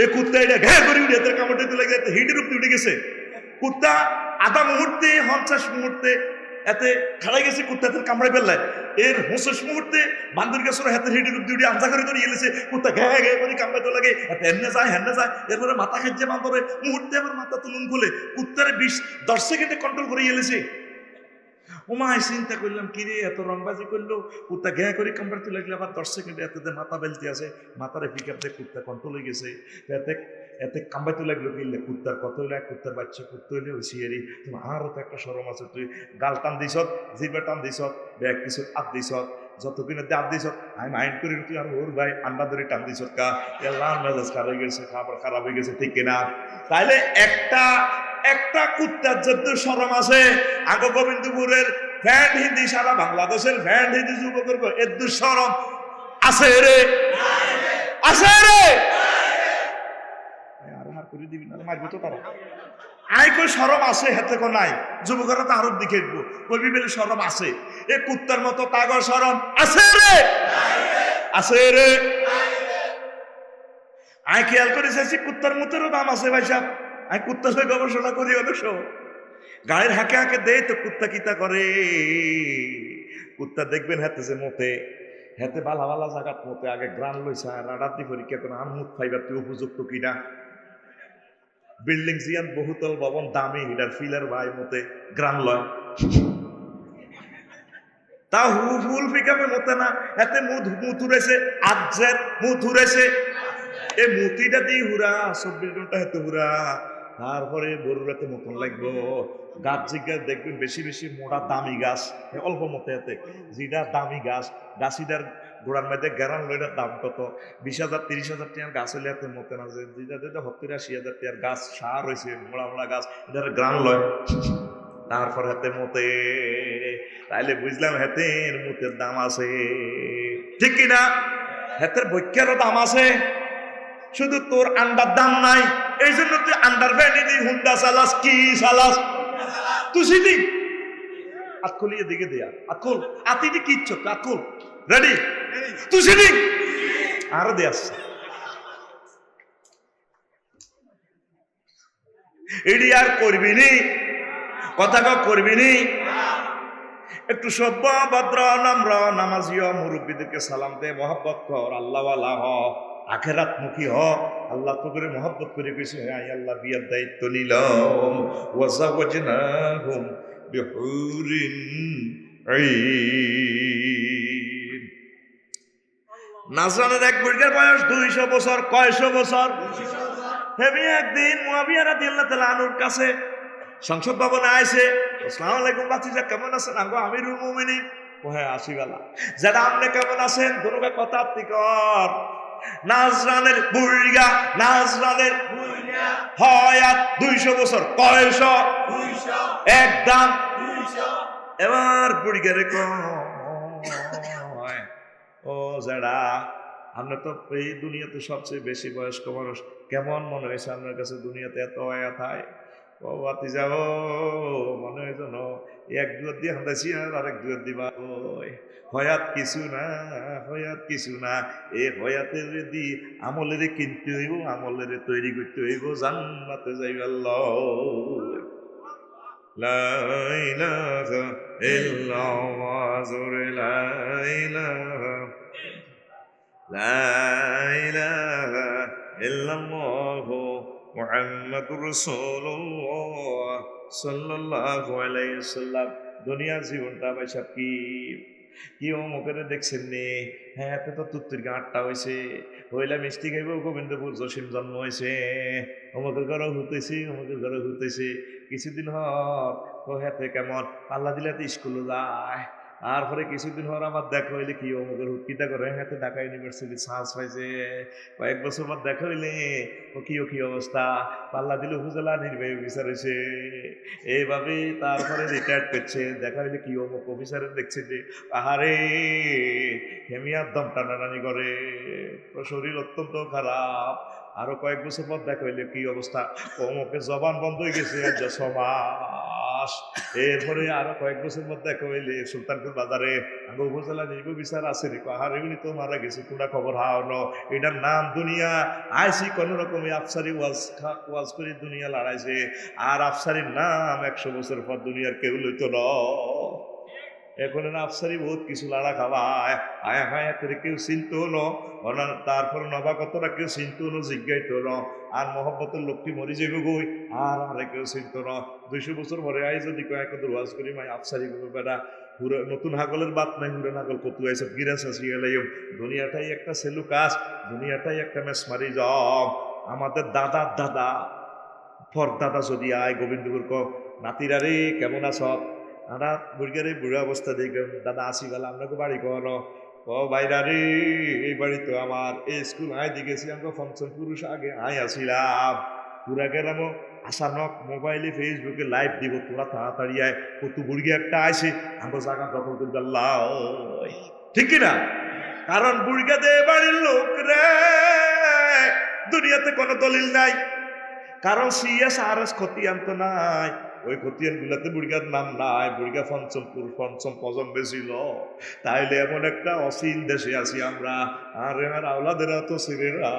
এ কুত্তা এটা ঘ্যা করে উঠে হাতের কামড় দিতে লাগে, হিটের উপরে উঠে গেছে কুত্তা, আধা মুহূর্তে 50 মুহূর্তে এতে খাড়াই গেছে, কুত্তা হাতের কামড়াই ফেললায়, এর 50 মুহূর্তে বান্দর গেছে ওরা হাতের হিটের উপরে উঠে আমজা করে ধরে গেছে, কুত্তা ঘ্যা ঘ্যা করে কামড়াইতে লাগে, হেন্নে যায় এরপরে মাথা খাইছে বান্দরে, মুহূর্তে আবার মাথা তুলুন খুলে কুত্তারে 10 সেকেন্ডে কন্ট্রোল করে গেলেছে। ওমায় চিন্তা করলাম কিরে এত রংবাজি করলো, কুত্তা ঘ্যাঁ করে কামড়াতে লাগলে আবার 10 সেকেন্ডে এত মাথা বেলতে আছে, মাথার পিক আপ দিয়ে কুত্তা কন্ট্রোল হয়ে গেছে। এতে এতে কামড়াতে লাগলো কিনলে কুত্তার কত হইলে কুত্তার বাচ্চা কুত্তা হইলে হয়েছি এরি তুমি আরও তো একটা সরম আছে, তুই গাল টান দিস, জিভে টান this, bag this, up this, যত কিনে দাঁত দিস, আমি মাইন্ড করি তুই আর ওর ভাই আন্ডা ধরে টান দিস কা, এলার মেজাজ খারাপ হয়ে গেছে, খাবার খারাপ হয়ে গেছে, ঠিক কিনা? তাইলে একটা একটা কুত্তার যত সরম আছে, আগ গোবিন্দপুরের ফ্যান্ড হিন্দি, সারা বাংলাদেশের ফ্যান্ড হিন্দি যুবকের এর দুঃসরম আছে রে, আছে রে। আর হার করে দিবি না, মারবো তো তারা। আই কই সরম আছে, হাতে কো নাই, যুবকেরা তো আরো দিকে কবি বলে সরম আছে। এ কুত্তার মতো তাগর সরম আছে রে, আছে রে। আই খেয়াল করে চাইছি কুত্তার মতেরও দাম আছে ভাই সাহেব। আমি কুত্তার সাথে গবেষণা করি অনেক সময়, গাড়ির হাঁকে হাঁকে দেয় তো কুত্তা কিতা করে। কুত্তা দেখবেন হাতে যে মতে, হাতে বালা বালা জায়গাত মতে আগে গ্রাম লইছে, রাডাতি পরীক্ষা করে আনমুখ ফাইবার তুই উপযুক্ত কিনা। বিল্ডিং জিয়ান বহুতল ভবন দামি হিটার ফিলার ভাই মতে গ্রাম লয়, তা ফুল পিকাপে মতে না, এতে মুথুরেছে আজের মুথুরেছে, এ মুতিটা দিয়ে হুরা 24 ঘন্টা হেতে হুরা। তারপরে গরুর হাতে মতন লাগবো, গাছ জিজ্ঞাস দেখবেন বেশি বেশি মোড়া দামি গাছ, অল্প মতে হাতে যেটা দামি গাছ, গাছিটার গোড়ার মধ্যে গেরান লইটার দাম কত, 20,000 30,000 টাকার গাছ হইলে হাতে মতে না, যে যেটা 70-80,000 টাকার গাছ সার হয়েছে মোড়া মোড়া গাছ, এটার গ্রাম লয়। তারপর হাতে মতে, তাইলে বুঝলাম হাতের মুতের দাম আছে, ঠিক কিনা? হাতের বৈক্যারও দাম আছে, শুধু তোর আন্ডার দাম নাই, এই জন্য তুই আন্ডার ভ্যানিটি হুন্ডা চালাস, কি চালাস তুই সিদি আতকুলিয়ে দিকে দেয়া আতকুল আতিটি কিচ্ছু আতকুল রেডি তুই সিদি আরো দে আসছে এডি আর করবি নি, কথা করবি নি। একটু সভ্য ভদ্র নম্র নামাজিও মুরব্বীদেরকে সালাম দে, মহব্বত কর, আল্লাহওয়ালা হ, আখেরাত মুখী হ। আল্লাহ তো করে মহব্বত করে কইছে, আই আল্লাহ বিয়ার দায়িত্ব নিলাম, ওয়াজাওয়াজনাহুম বিহুরিন আইন। নাজরানের এক বুড়ির বয়স 200 বছর। কয়শো বছর? হেমি একদিন মুয়াবিয়া রাদিয়াল্লাহু তাআলা আনহুর কাছে সংসদ ভবনে আইছে, আসসালামু আলাইকুম বাতিজা কেমন আছেন? আগো আমিরুল মুমিনিন। ও হ্যাঁ আসি বালা। যারা আপনি কেমন আছেন? দুনুকা কথা আপনি কর। নাজরানের বুড়িগা, নাজরানের হয়াত 200 বছর। কয়শো? 200। একদম 200। এবার বুড়িগারে কয়, ও যারা আমরা তো এই দুনিয়াতে সবচেয়ে বেশি বয়স্ক মানুষ, কেমন মনে হয়েছে আপনার কাছে দুনিয়াতে এত আয়াত হয়? ও বাতি যাও মনে হয় যেন 1-2 দিয়ে হাঁটাইছি আর আরেক 2 দিবা। ওই হয়াত কিছু না, হয়াত কিছু না, এ হয়াতের দি আমলেরে কিনতে হইব, আমলেরে তৈরি করতে হইব, জান্নাতে যাইবা। লা ইলাহা ইল্লাল্লাহ, লা ইলাহা লা ইলাহা ইল্লাল্লাহ মুহাম্মাদুর রাসূলুল্লাহ সাল্লাল্লাহু আলাইহি ওয়াসাল্লাম। দুনিয়ার জীবনটা ভাই সব কি কি অমুকের দেখছেন নি? হ্যাঁ এত তো তুত্তির গাঁটটা হয়েছে, হইলা মিষ্টি খাইব, গোবিন্দপুর জসিম জন্ম হয়েছে, অমুকের ঘরে হইতেছে, অমুকের ঘরে হইতেছে। কিছুদিন হর ও হাতে কেমন পাল্লা দিলে তো স্কুলে যায়। তারপরে কিছুদিন হওয়ার আমার দেখা হইলে কি অমুকের হুকিটা করে হাতে ঢাকা ইউনিভার্সিটি চান্স পাইছে। কয়েক বছর পর দেখা হইলে ও কি অবস্থা, পাল্লা দিলে উপজেলা নির্বাহী অফিসার হয়েছে। এইভাবে তারপরে রিটায়ার্ড করছে। দেখা হইলে কি অমুক অফিসারের দেখছে যে আহারে হেমিয়ার দম টানাটানি করে, ওর শরীর অত্যন্ত খারাপ। আরো কয়েক বছর পর দেখা হইলে কি অবস্থা, অমুকের জবান বন্ধ হয়ে গেছে 6 মাস। এরপরে আরো কয়েক বছর মধ্যে দেখা হইলে সুলতানপুর বাজারে আগে উপজেলা নির্বাহী বিচার আছে রে, আর এগুলি তো মারা গেছে, তোমরা খবর হাওনো। এটার নাম দুনিয়া। আইসি কোন রকম আফসারি ওয়াজ করে দুনিয়া লড়াইছে, আর আফসারির নাম 100 বছর পর দুনিয়ার কেউ লইতো না। এখন আফসারি বহুত কিছু লাড়া খাওয়ায় আয়া হায়া করে কেউ চিনতো ন, তারপর নবাগতরা কেউ চিনতো ন, জিজ্ঞাইতো ন, আর মহব্বতের লোকটি মরি যাইব গই, আর আরে কেউ চিনতো ন। 200 বছর পরে আই যদি কয়েক দরওয়াজ করি মাই আফসারি বেটা নতুন হাগলের বাত নাই, হুরে নাগল কত আছে গিরাস আসি গেলাইম। দুনিয়াটাই একটা সেলুকাস, দুনিয়াটাই একটা মেসমারি জব। আমাদের দাদা দাদা পরদাদা যদি আয় গোবিন্দপুর ক নাতিরা রে কেমন আছ, আমরা বুড়িগারে বুড়া অবস্থা দেখলাম দাদা আসি গেল আপনাকে বাড়ি কর ও বাইরা রে, এই বাড়ি তো আমার এই স্কুল আয় দিকেছি আমরা পঞ্চম পুরুষ আগে আয় আসিলাম পুরা গেলাম আসানক মোবাইলে ফেসবুকে লাইভ দিব, তোরা তাড়াতাড়ি আয় কত বুড়ি একটা আইসে আমরা জায়গা দখল করে আল্লাহ, ঠিক কিনা? কারণ বুড়িগা দে বাড়ির লোক রে, দুনিয়াতে কোনো দলিল নাই, কারণ সিএস আর এস খতিয়ান তো নাই, ওই খতিয়ান গুলাতে বুড়িগার নাম নাই, বুড়িগা পঞ্চমপুর পঞ্চম প্রজন্মে ছিল। তাইলে এমন একটা অসীম দেশে আছি আমরা, আর আমার আওলাদেরা তো সিনেরা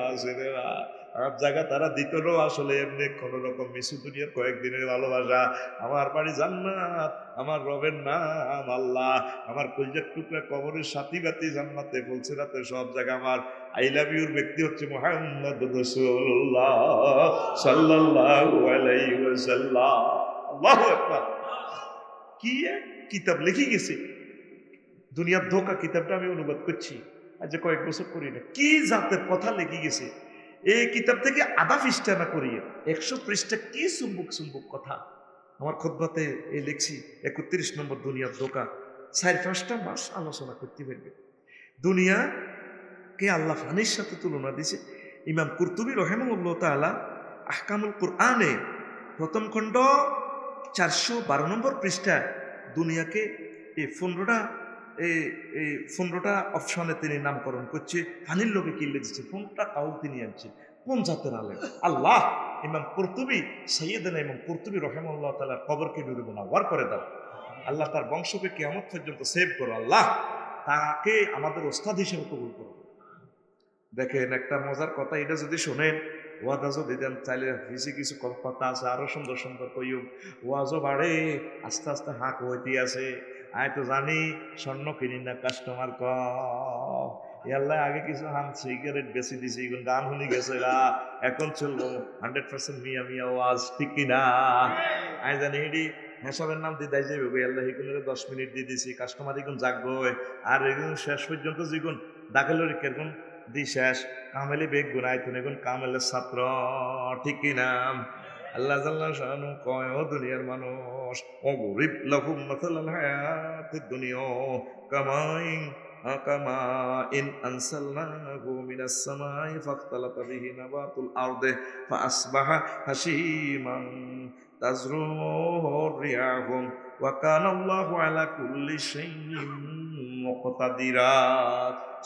আর জায়গা তারা দিত না আসলে এমনি কোন রকম মিশু দুনিয়ার কয়েকদিনের ভালোবাসা। আমার বাড়ি জান্নাত, আমার রবের নাম আল্লাহ, আমার কলজার টুকরা কবরের সাথী বাতি জান্নাতে বলছে রাতে সব জায়গা আমার। আই লাভ ইউর ব্যক্তি হচ্ছে মুহাম্মদ রাসূলুল্লাহ সাল্লাল্লাহু আলাইহি ওয়াসাল্লাম। আল্লাহু আকবার। কি এক কিতাব লিখে গেছে, দুনিয়ার ধোকা কিতাবটা আমি অনুবাদ করছি আজ কয়েক বছর করি না, কি জাতের কথা লিখে গেছে এই কিতাব থেকে আধা পৃষ্ঠা না করিয়ে 100 পৃষ্ঠা কি চুম্বুক চুম্বুক কথা। আমার খুতবাতে এই লিখছি 31 নম্বর দুনিয়ার ধোকা, 4-5টা মাস আলোচনা করতে পারবে। দুনিয়া কে আল্লাহ ফানির সাথে তুলনা দিছে। ইমাম কুরতুবী রহিমাহুল্লাহ তাআলা আহকামুল কুরআনে প্রথম খণ্ড 412 নম্বর পৃষ্ঠায় দুনিয়াকে এই 15টা অপশনে তিনি নামকরণ করছে, ফানির লোকে কিনলে দিচ্ছে 15টা কাউল তিনি আনছে। কোন জাতের আলেম আল্লাহ! ইমাম কুরতুবী সাইয়েদনা ইমাম কুরতুবী রহিমাহুল্লাহ তাআলার কবরকে নূরে মুনাওয়ার করে দাও আল্লাহ, তার বংশকে কিয়ামত পর্যন্ত সেভ করো আল্লাহ, তাকে আমাদের ওস্তাদ হিসেবে কবুল করো। দেখেন একটা মজার কথা, এটা যদি শোনেন ওয়াদা যদি দেন চাইলে বেশি কিছু কথা আছে আরো সুন্দর সুন্দর কইও, ওয়াজও বাড়ে আস্তে আস্তে হাঁক হইতে আছে। আয় তো জানি স্বর্ণ কিনি না কাস্টমার ক ইয়াল্লা, আগে কিছু হাম সিগারেট বেশি দিছি এখন গান শুনি গেছে গা, এখন চলবো 100% মিয়া মিয়া ওয়াজ, ঠিক কিনা? আয় জানি হিডি হেসাবের নাম দিয়ে দেয় যাবে আল্লাহ, এগুলো 10 মিনিট দিয়ে দিছি কাস্টমার এখন জাগবো, আর এগুলো শেষ পর্যন্ত যেগুন দাখিল কেরগুন দি শেষ কামেলি বেগ গুনাই তুমি এখন কামেলের ছাত্র, ঠিক কিনা? আল্লাহ জাল্লা শানু কয় ও দুনিয়ার মানুষ, ও গরিব লাহুম মাসালাল হায়াতিদ দুনিয়া কামাইন কামাইন আনসালনাহু মিনাস সামাই ফাখতালাতা বিহি নাবাতুল আরদি ফাআসবাহা হাশীমান তাজরুহু রিয়াহুম ওয়া কানা আল্লাহু আলা কুল্লি শাইইন মুকতাদিরা।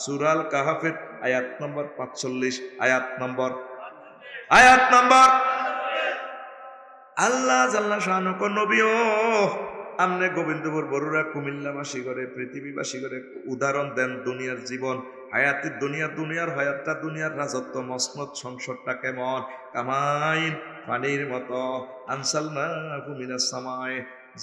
সূরা আল কাহফের আয়াত নম্বর 45, আয়াত নম্বর আল্লাহ জাল্লা শানু কোন নবীও আমনে গোবিন্দপুর বড়ুরা কুমিল্লাবাসী করে পৃথিবীবাসী করে উদাহরণ দেন দুনিয়ার জীবন হায়াতের দুনিয়া, দুনিয়ার হায়াতটা দুনিয়ার রাজত্ব মসনদ সংসারটা কেমন, কামাইন পানির মতো আনসালনাহু মিনাস সামাই,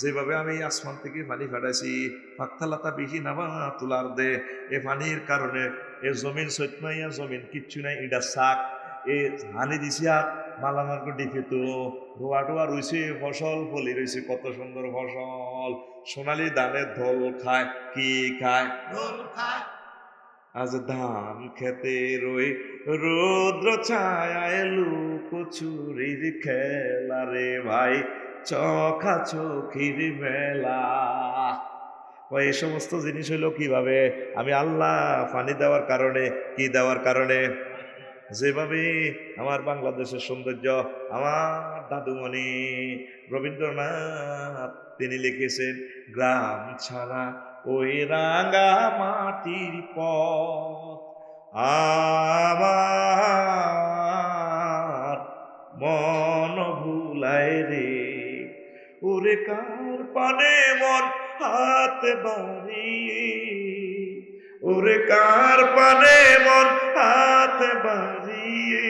যেভাবে আমি আসমান থেকে পানি ফাটাইছি ফাকতালাতা বিহি নাবাতুল আরদি, এ পানির কারণে এ জমিন সৈতনাইয়া জমিন কিচ্ছু নাই, এটা শাক এ হানি দিছিয়া মালামার্গ ডিফে তো রোয়া টোয়া রয়েছে, ফসল ফলি রয়েছে, কত সুন্দর ফসল, সোনালি ধানের ধোল খায়, কি খায়? ধোল খায়। আজ ধান খেতে রই রৌদ্র ছায় লুকোচুরির খেলা রে ভাই, চোখা চোখির মেলা। এই সমস্ত জিনিস হইলো কিভাবে? আমি আল্লাহ পানি দেওয়ার কারণে, কি দেওয়ার কারণে? যেভাবে আমার বাংলাদেশের সৌন্দর্য, আমার দাদুমণি রবীন্দ্রনাথ তিনি লিখেছেন, গ্রাম ছাড়া ওই রাঙা মাটির পথ আমার মন ভুলায় রে, ওরে কার পানে মন হাতে বাড়িয়ে, ওরে কার পানে মন হাতে বাড়িয়ে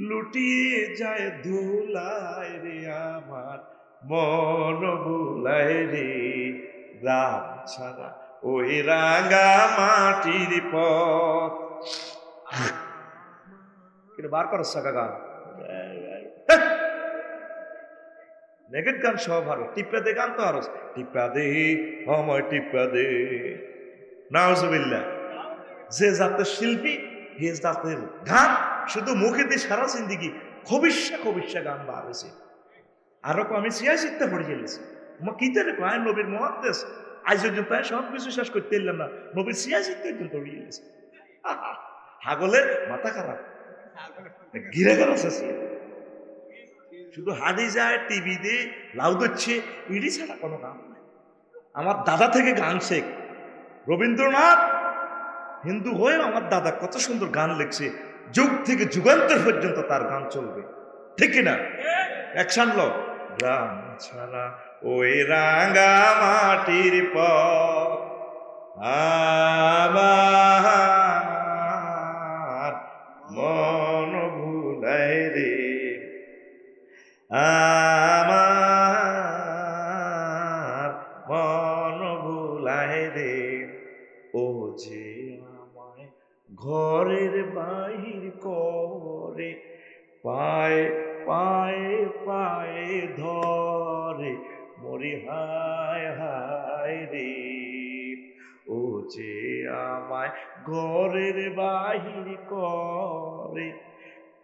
লুটিয়ে যায় ধুলায় রে, আমার মন ভুলায় রে। গ্রাম ছাড়া ওই রাঙা মাটির পথ। কিন্তু বার করো সাকা গান, নেগেট গান সব আরো টিপা দে গান তো আরো টিপা দে সময় টিপা দে। নাউজুবিল্লাহ। যে জাতের শিল্পী হে জাতের গান শুধু মুখে দিয়ে সারা জিন্দিগি খবিস্যা খবিস্যা গান বার হয়েছে। আরো আমি সিয়া শিখতে পড়ে গেলেছি কিতে রে কয় নবীর মহাদ্দেশ আজ পর্যন্ত সব কিছু শেষ করতে এলাম না, নবীর সিয়া শিখতে পর্যন্ত পড়ে গেলেছে। হাগলের মাথা খারাপ, ঘিরে গেছে শুধু হাদি যায় টিভি দিয়ে লাউ দিচ্ছে, ইডি ছাড়া কোনো গান নাই। আমার দাদা থেকে গান শেখ। রবীন্দ্রনাথ হিন্দু হয়েও আমার দাদা কত সুন্দর গান লিখছে, যুগ থেকে যুগান্তর পর্যন্ত তার গান চলবে, ঠিক কিনা? অ্যাকশন লো। গ্রাম ছাড়া ওই রাঙা মাটির পথ আমার মন ভুলাই রে, আমার মন ভুলাই রে। ও যে আমায় ঘরের বাহির করে, পায়ে পায়ে পায়ে ধরে, মরি হায় হায় রে। ও যে আমায় ঘরের বাহির করে,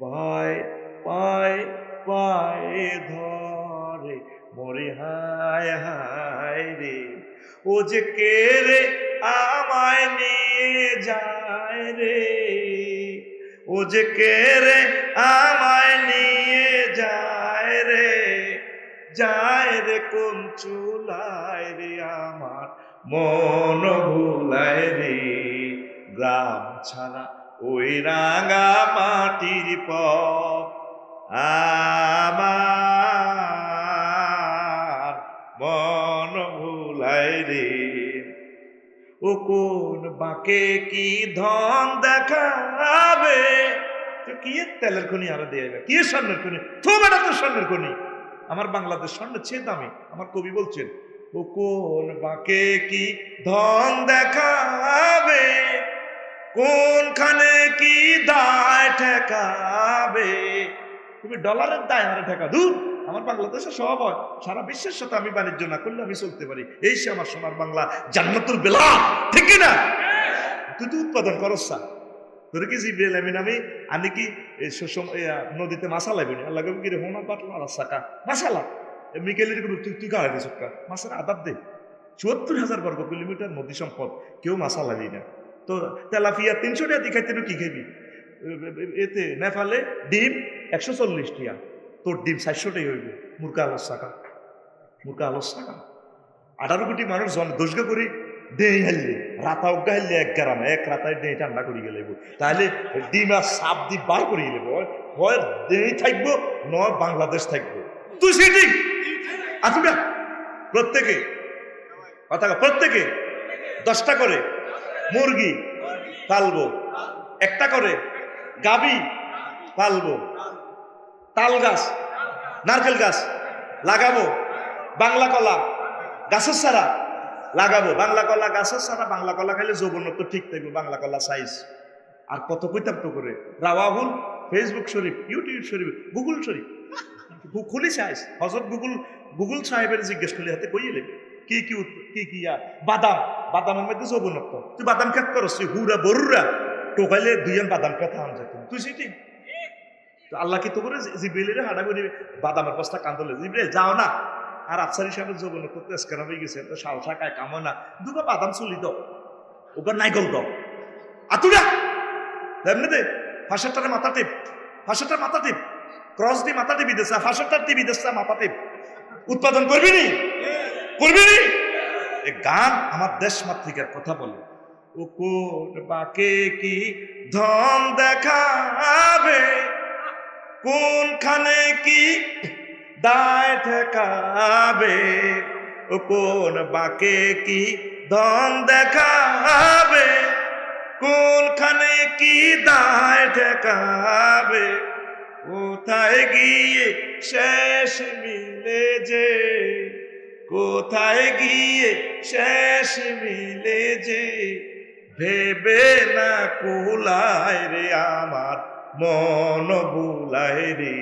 পায়ে পায়ে পায়ে ধরে, মরি হায় হায় রে। ও যে কে রে আমায় নিয়ে যায় রে, ও যে কে রে আমায় নিয়ে যায় রে, যায় রে কোন চুলায় রে, আমার মন ভুলায় রে। গ্রাম ছাড়া ওই রাঙা মাটির পথ আমার মন ভুলায় রে। ও কোন বাঁকে কি ধন দেখাবে, তো কি তেলের খনি আরো দিয়ে কি স্বর্ণের খনি, তো বেটা তো স্বর্ণের খনি। আমার বাংলাদেশ স্বর্ণের চেয়ে দামি। আমার কবি বলছেন, ও কোন বাঁকে কি ধন দেখাবে, কোনখানে কি দায় ঠেকাবে। তুমি ডলারের দায় আমার ঠেকা দূর, আমার বাংলাদেশে সব হয়। সারা বিশ্বের সাথে আমি বাণিজ্য না করলে আমি চলতে পারি। এই সে আমার সোনার বাংলা, জান্নাতুল বেলা, ঠিক কিনা? তুই তো উৎপাদন করস না, তোর কি জিব্রাইল আমিন আমি কি নদীতে মাছা লাগবে না, আল্লাহ কি রে হোনা পাটলা সাকা মাসালা মিকেলের তুই তুই গাড়ি দিস মাছের আদাব দে। ৭৪,০০০ বর্গ কিলোমিটার নদী সম্পদ, কেউ মাছা লাগি না। তো তেলাপিয়া ৩০০ টাকা দেখাইতে কি খাবি? এতে নেপালে ডিম ১৪০ টিয়া, তোর ডিম ৪০০ টাই হইব। মুরগা আলস টাকা, মুরগা আলস টাকা। ১৮ কোটি মানুষ দোষগা করি দেই হারলে রাতা অজ্ঞা হারলে ১ গ্রামে ১ রাতায় দেই ঠান্ডা করি গেলে, তাহলে ডিম আর সাপ দ্বীপ বার করি গেলে হয় দেই থাকবো নয় বাংলাদেশ থাকবো। তুই সেটি আসবে প্রত্যেকে কথা, প্রত্যেকে 10টা করে মুরগি পালবো, একটা করে গাবি পালবো, তাল গাছ নারকেল গাছ লাগাবো, বাংলা কলা গাছের সারা লাগাবো, বাংলা কলা গাছের সারা। বাংলা কলা খাইলে যৌবনত্ব ঠিক থাকবে, বাংলা কলা সাইজ। আর কত কইতাম তো করে রাওয়াহুল, ফেসবুক শরীফ, ইউটিউব শরীফ, গুগল শরীফ খুলি সাইজ। হজরত গুগল সাহেবের জিজ্ঞেস করলে হাতে কইয়ে লেবে কি কি কি কি বাদাম, বাদামের মধ্যে যৌবনত্ব। তুই বাদাম খেত করস, তুই হুরা বরুরা টোকাইলে 2 বাদাম খেত আন যেত, তুই সেটি। আল্লাহ কি তো করে জিব্রাইলের হাঁটা করে বাদামের বস্তা কান্দলে, জিব্রাইল যাও না। আর আফসারি সাহেবের যৌবনত্ব তেজ কেন হয়ে গেছে, তো সাহসা কায় কামো না, 2 বাদাম চুলি দাও, ওবার নাইকল দাও, আতুরা এমনি দে, ফাঁসেরটারে মাথা টিপ, ফাঁসেরটার মাথা টিপ, ক্রস দিয়ে মাথা টিপি দিচ্ছে, ফাঁসেরটার টিপি দিচ্ছে মাথা টিপ। উৎপাদন করবি নি, করবি নি। এই গান আমার দেশ মাতৃকার কথা বলে। ও কোন বাকে কি ধন দেখাবে, কোনখানে কি দায় ঠেকাবে, ও কোন বাকে কি ধন দেখাবে, কোনখানে কি দায় ঠেকাবে, কোথায় গিয়ে শেষ মিলে যে কোথায় গিয়ে শেষ মিলে যে ভেবে না কুলায় রে আমার মন বুলায় রে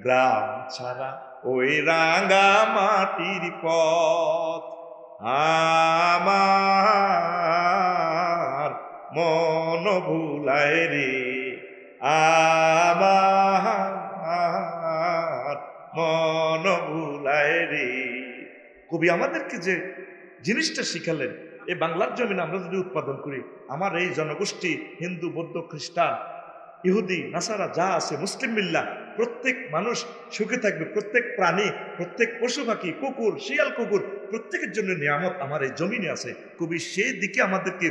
গ্রাম ছাড়া ওই রাঙা মাটির পথ আমার মন ভুলায় রে আমার মন ভুলায় রে। কবি আমাদেরকে যে জিনিসটা শিখালেন, এই বাংলার জমিনে আমরা যদি উৎপাদন করি, আমার এই জনগোষ্ঠী হিন্দু, বৌদ্ধ, খ্রিস্টান, ইহুদি, নাসারা যা আছে, মুসলিম মিল্লা, প্রত্যেক মানুষ সুখে থাকবে। প্রত্যেক প্রাণী, প্রত্যেক পশু পাখি, কুকুর, শিয়াল কুকুর, প্রত্যেকের জন্য নিয়ামত আমার এই জমিনে আছে। কবি সেই দিকে আমাদেরকে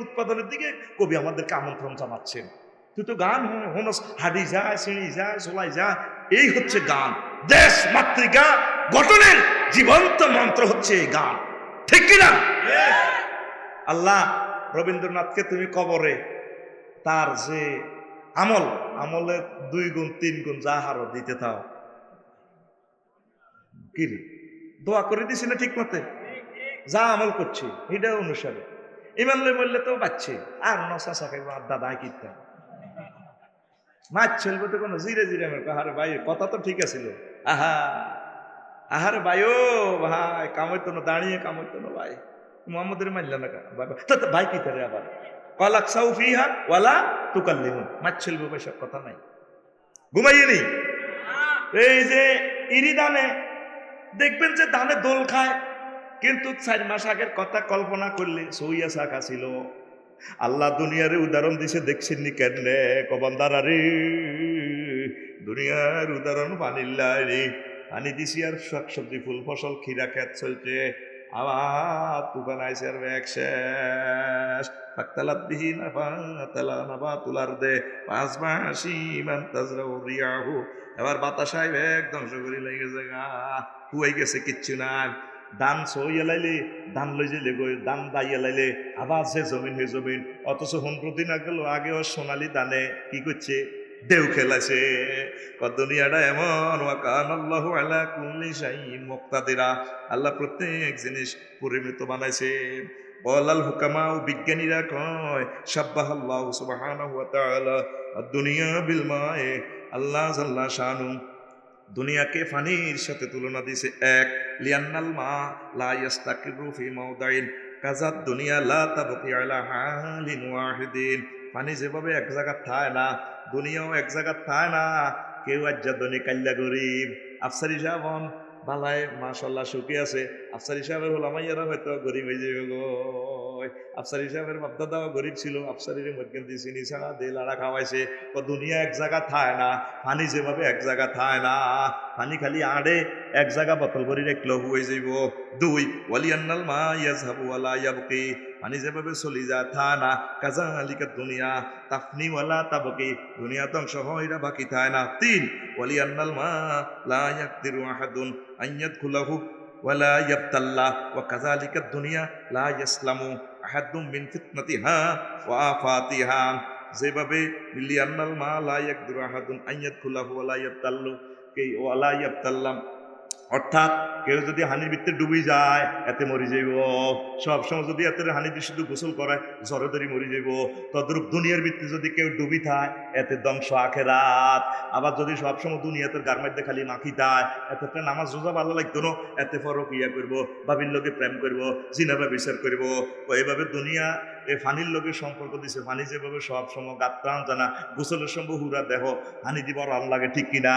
উৎপাদনের দিকে কবি আমাদেরকে আমন্ত্রণ জানাচ্ছেন। তুই তো গান হনস, হাডি যায়, সিঁড়ি যায়, সোলাই যায়, এই হচ্ছে গান। দেশ মাতৃকা গঠনের জীবন্ত মন্ত্র হচ্ছে এই গান, ঠিক কিনা? আল্লাহ রবীন্দ্রনাথকে তুমি কবরে তার যে আমলের 2 গুণ 3 গুণ যা হারো দিতে থাও। কি রে, দোয়া করে দিছি না ঠিক মতে? যা আমল করছি এটা অনুসারে ইমান লই বললে তো বাচ্চে আর নশা শাখাই দাদা কিনতাম মাছ ছেলবে তো কোনো জিরে জিরে আমার আহারে ভাই কথা তো ঠিক আছিল। আহারে ভাই ও ভাই কামাইতো না, দাঁড়িয়ে কামাইতো না ভাই, মোহাম্মদের মারল না ভাই কি তারে আবার কলাক সাউফিহা ওয়ালা তুকাল্লিমুন, মাছ ছেলবে সব কথা নাই, ঘুমাইয়ে নেই। এই যে ইরি দানে দেখবেন যে ধানে দোল খায়, কিন্তু 4 মাস আগের কথা কল্পনা করলে সইয়া শাখা ছিল। আল্লাহ দুনিয়ারে উদাহরণ দিছে, দেখছেন নি কেন কবান্দারা রে, দুনিয়ার উদাহরণ পানিল্লাই রে, পানি দিছি আর শাকসবজি ফুল ফসল খিরা খেত চলছে, আবার তুফান আইসে আর ব্যাগ শেষ, ফাকতালাত বিহি নাবাতালা নাবাতুলার দে পাঁচ মাসি মান তাজরাউ রিয়াহু, এবার বাতাস আইবে এক ধ্বংস করে লেগেছে গা, হুয়াই গেছে কিচ্ছু নাই। ধান সইয়া লাইলে ধান লই যে লেগো, ধান দাইয়া লাইলে আবার সে জমিন হয়ে জমিন, অথচ 15 দিন আগেও সোনালি ধানে কি করছে, ঢেউ খেলাছে। দুনিয়াটা এমন, ওয়াকানাল্লাহু আলা কুল্লি শাইইন মুকতাদিরা, আল্লাহ প্রত্যেক জিনিস পরিমিত বানাইছে। ওয়ালাল হুকামা, বিজ্ঞানীরা কয় সাব্বাহাল্লাহু সুবহানাহু ওয়া তাআলা আদ-দুনিয়া বিল মায়ে, আল্লাহ জাল্লা শানু দুনিয়াকে পানির সাথে তুলনা দিয়েছে। এক, লিয়ান্নাল মা লা ইয়াস্তাকিরু ফি মাওদাইন কাযাত দুনিয়া লা তাবকি আলা হালিন ওয়াহিদিন, পানি যেভাবে এক জায়গা থায় না, দুনিয়াও এক জায়গা থায় না। কেউ আজ্জা ধনী কাল্লা গরিব, আফসারি সাহেব বালায় মাশাল্লাহ সুখী আছে, আফসারি সাহেবের হোলামাইয়ারা হয়তো গরিব হয়ে যাবে গো। আফসারি সাহেবের বাপদাদাও গরিব ছিল, আফসারির মধ্যে দিয়ে চিনি ছাড়া দিয়ে লাড়া খাওয়াইছে। ও দুনিয়া এক জায়গা থায় না, পানি যেভাবে এক জায়গা থায় না, পানি খালি আড়ে এক জায়গা বোতল ভরি রাখলেও হয়ে যাইব। 2, ওয়ালিয়ান্নাল মা ইয়াযহাবু ওয়ালা ইয়াবকি, পানি যেভাবে চলি যায় থা না, কাযালিকা দুনিয়া তাফনি ওয়ালা তাবকি, দুনিয়া ধ্বংস হয় না বাকি থায় না। 3, ওয়ালিয়ান্নাল মা লা ইয়াকদিরু আহাদুন আন ইয়াদখুলাহু ওয়ালা ইয়াবতাল্লা ওয়া কাযালিকা দুনিয়া লা ইয়াসলামু আহাদুম মিন ফিতনাতিহা ওয়া আফাতিহা, যেভাবে লিয়ান্নাল মা লা ইয়াকদিরু আহাদুন আন ইয়াদখুলাহু ওয়ালা ইয়াবতাল্লু ওয়ালা ইয়াবতাল্লাম, অর্থাৎ কেউ যদি হানির ভিতরে ডুবি যায় এতে মরি যাইব। সবসময় যদি এতে হানি দিয়ে শুধু গোসল করে জ্বরে ধরি মরি যাইব। তদ্রূপ দুনিয়ার ভিতরে যদি কেউ ডুবি থায় এতে ধ্বংস আখেরাত। আবার যদি সবসময় দুনিয়াতে গার্মেন্টে খালি মাখি থায় এতে নামাজ রোজা ভালো লাগতো না, এতে ফরক ইয়া করবো, বাবির লোকে প্রেম করবো, জিনাবা বিচার করবো। এইভাবে দুনিয়া এই ফানির লোকের সম্পর্ক দিছে। ফানি যেভাবে সবসময় গাত্রান জানা, গোসলের সময় হুরা দেহ হানি দিবার আল লাগে, ঠিক কিনা?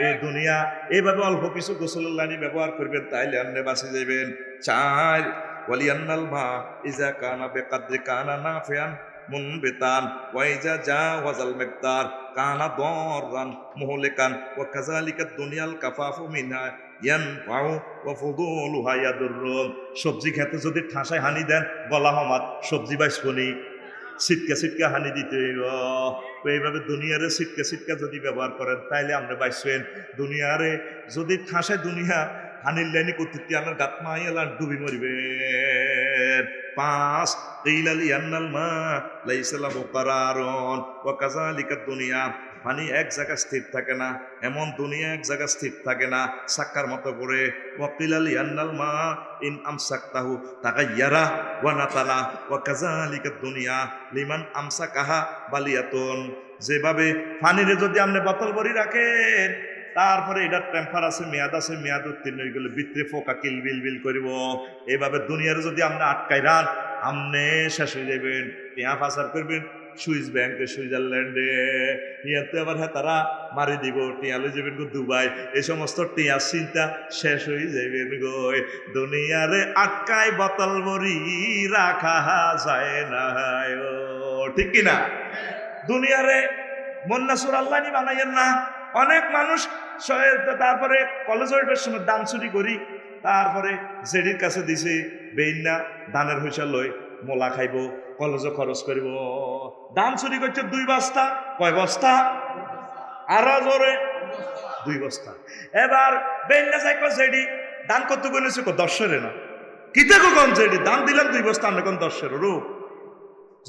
এই দুনিয়া এইভাবে অল্প কিছু গোসলের লাইনি ব্যবহার করবেন, তাইলে আপনি বাঁচে যাবেন। 4, ওয়ালিয়ান্নাল মা ইজা কানা বেকাদ্রি কানা নাফিয়ান মুনবিতান ওয়া ইজা জাওয়াজাল মিকদার কানা দাররান মুহলিকান ওয়া কাযালিকা দুনিয়াল কাফাফু মিনহা ইয়ানফাউ ওয়া ফুদুলুহা ইয়াদুররুন। সবজি খেতে যদি ঠাসায় হানি দেন গলা হমাত সবজি বাইসবনি, ছিটকা ছিটকা হানি দিতে হইব। এইভাবে দুনিয়ারে ছিটকা ছিটকা যদি ব্যবহার করেন তাইলে আপনি বাইসবেন। দুনিয়ারে যদি ঠাসায় দুনিয়া হানির লাইনি করতে আমার গাত মাইয়ালান ডুবি মরিবেন। 5, ইলালি আন্নাল মা লাইসা লাহু কারারুন ওয়া কাযালিকা দুনিয়া পানি এক জায়গায় স্থির থাকে না, এমন দুনিয়া এক জায়গায় স্থির থাকে না, সাক্কার মতো করে। ওয়াকিলালি আন্নাল মা ইন আমসাকতাহু তাগাইয়ারা ওয়া নাতানা ওয়া কাযালিকা দুনিয়া লিমান আমসাকাহা বালিয়াতুন। যেভাবে পানিরে যদি আপনি বোতল ভরি রাখেন, তারপরে এটার টেম্পার আছে, মেয়াদ আছে, মেয়াদ উত্তীর্ণ হয়ে গেলে ভিতরে ফোকা কিলবিল বিল করব। এভাবে দুনিয়ার যদি আপনি আটকাই রান, আপনি শেষ হয়ে যাবেন। টিয়া পাচার করবেন সুইস ব্যাংকে, সুইজারল্যান্ডে, ইয়াতে আবার হ্যাঁ তারা মারি দিব, টিয়া লই যাবেন গো দুবাই। এই সমস্ত টিয়ার চিন্তা শেষ হয়ে যাবেন গো। দুনিয়ারে আটকাই বোতল ভরি রাখা যায় না, ও ঠিক কিনা? দুনিয়ারে মন্নাসুর আল্লাহ নি বানাইয়েন না। অনেক মানুষ তারপরে কলেজে উঠবার সময় দান চুরি করি, তারপরে জেডির কাছে দিছে বেইনা দানের হইসা লই মোলা খাইব, কলেজে খরচ করিব। দান চুরি করছে 2 বস্তা। কয় বস্তা? আরো জোরে 2 বস্তা। এবার বেইনা যাই কয় জেডি দান করতে গেছে 10 না। কিতে কোন জেডি দান দিলাম 2 বস্তা, আমরা কোন 10 রো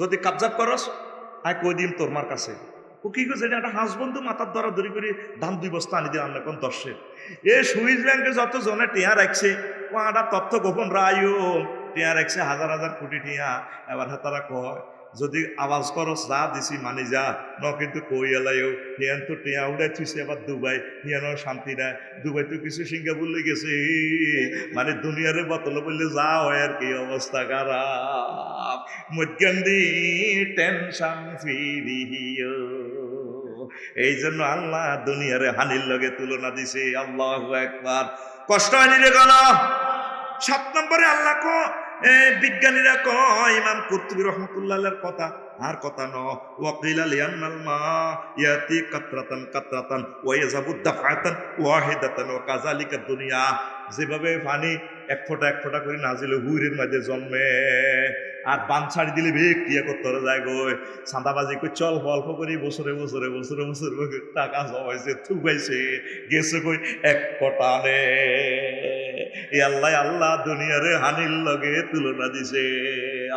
যদি কাবজাত করস আই কই দিম তোর মার কাছে। ও কি করছে, একটা হাজবন্ধু মাথার দ্বারা ধরি করে ধান 2 বস্তা আনি দিয়ে আমরা কোন 10। এ সুইস ব্যাংকে যত জনে টিয়া রাখছে, ও একটা তথ্য গোপন রায়ও টিয়া রাখছে, হাজার হাজার কোটি টিয়া। এবার তারা কয় যদি আওয়াজ করস যা দিছি মানি যা ন, কিন্তু কই এলাইও হিয়ান তো টিয়া উড়াইছিস এবার দুবাই, হিয়ান শান্তি নাই। দুবাই তো কিছু সিঙ্গাপুর লেগেছে, মানে দুনিয়ারে বোতল বললে যা হয় আর কি, অবস্থা খারাপ। মধ্যে টেনশন ফিরিও। এই জন্য আল্লাহ দুনিয়ারে হানির লগে তুলনা দিছে। আল্লাহু আকবার। কষ্ট হয়নি রে গণ। 7 নম্বরে আল্লাহ বিজ্ঞানীরা কয়, ইমাম কুরতুবী রহমাতুল্লাহর কথা আর কথা ন। ওয়াকিলা লিয়ান্নাল মা ইয়াতি কাতরাতান কাতরাতান ওয়া ইয়াযাবু দাফআতান ওয়াহিদাতান ওয়া কাযালিকা দুনিয়া। যেভাবে পানি এক ফোঁটা এক ফোঁটা করে নাজিলে হুইরের মধ্যে জন্মে, আর বান ছাড়ি দিলে বেগ টিয়া করতে যায় গো। চাঁদাবাজি কই চল অল্প করে বছরে বছরে বছরে বছরে টাকা জমাইছে, থুবাইছে, গেছে কই এক কটানে। আল্লাহ আল্লাহ দুনিয়ারে হানির লগে তুলনা দিছে।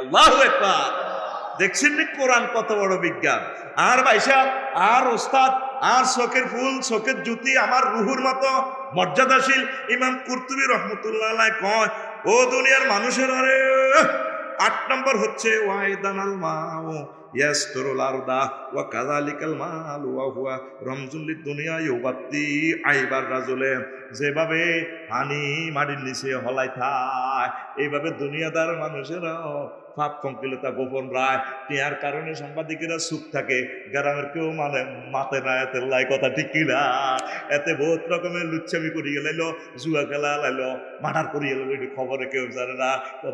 আল্লাহু আকবার। দেখছেন নি কোরআন কত বড় বিজ্ঞান। আর ভাইসা আর ওস্তাদ আর চোখের ফুল চোখের জ্যোতি আমার রুহুর মতো মর্যাদাশীল ইমাম কুরতুবী রাহমাতুল্লাহ আলাইহি কয়, ও দুনিয়ার মানুষের আরে 8 নম্বর হচ্ছে ওয়াইদানাল মাউ ইয়াসতুরুল আরদা ওয়া কাযালিকাল মালু ওয়া হুয়া রামজুল লিদ-দুনিয়া ইউবাত্তি আইবার রাজুলে। যেভাবে পানি মাটির নিচে হলাই থাকে, এইভাবে দুনিয়াদার মানুষেরাও পাপ কঙ্কিলতা গোপন রায়। টিয়ার কারণে সাংবাদিকেরা চুপ থাকে, গ্রামের কেউ মানে মাতে না এতে লাই কথা, ঠিক কিনা? এতে বহুত রকমের লুচ্ছামি করিয়ে লাইলো, জুয়া খেলা লাইলো, মার্ডার করিয়ে লাইলো, এটি খবরে কেউ জানে না।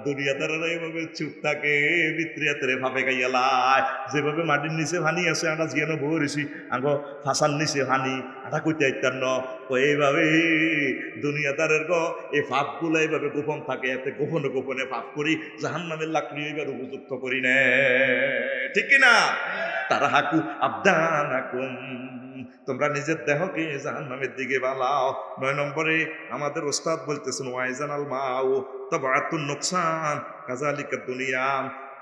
দুনিয়াদারেরা এইভাবে চুপ থাকে, বিত্রিয়াতে ভাবে গাইয়া লাই। যেভাবে মাটির নিচে হানি আছে, আমরা জিয়ানো বহরেছি আঙ্গো ফাঁসার নিচে হানি আটা কইতে আইতার ন। তো এইভাবে দুনিয়াদারের এই পাপগুলো এইভাবে গোপন থাকে, এতে গোপনে গোপনে পাপ করি জাহান্নামের লাকড়ি এবার উপযুক্ত করি না, ঠিক কিনা? তারা হাকু আবদানাকুম, তোমরা নিজের দেহকে জাহান্নামের দিকে বালাও। 9 নম্বরে আমাদের ওস্তাদ বলতেছেন ওয়াইজানাল মাউ তাবাতুন নুকসান কাযালিকা দুনিয়া।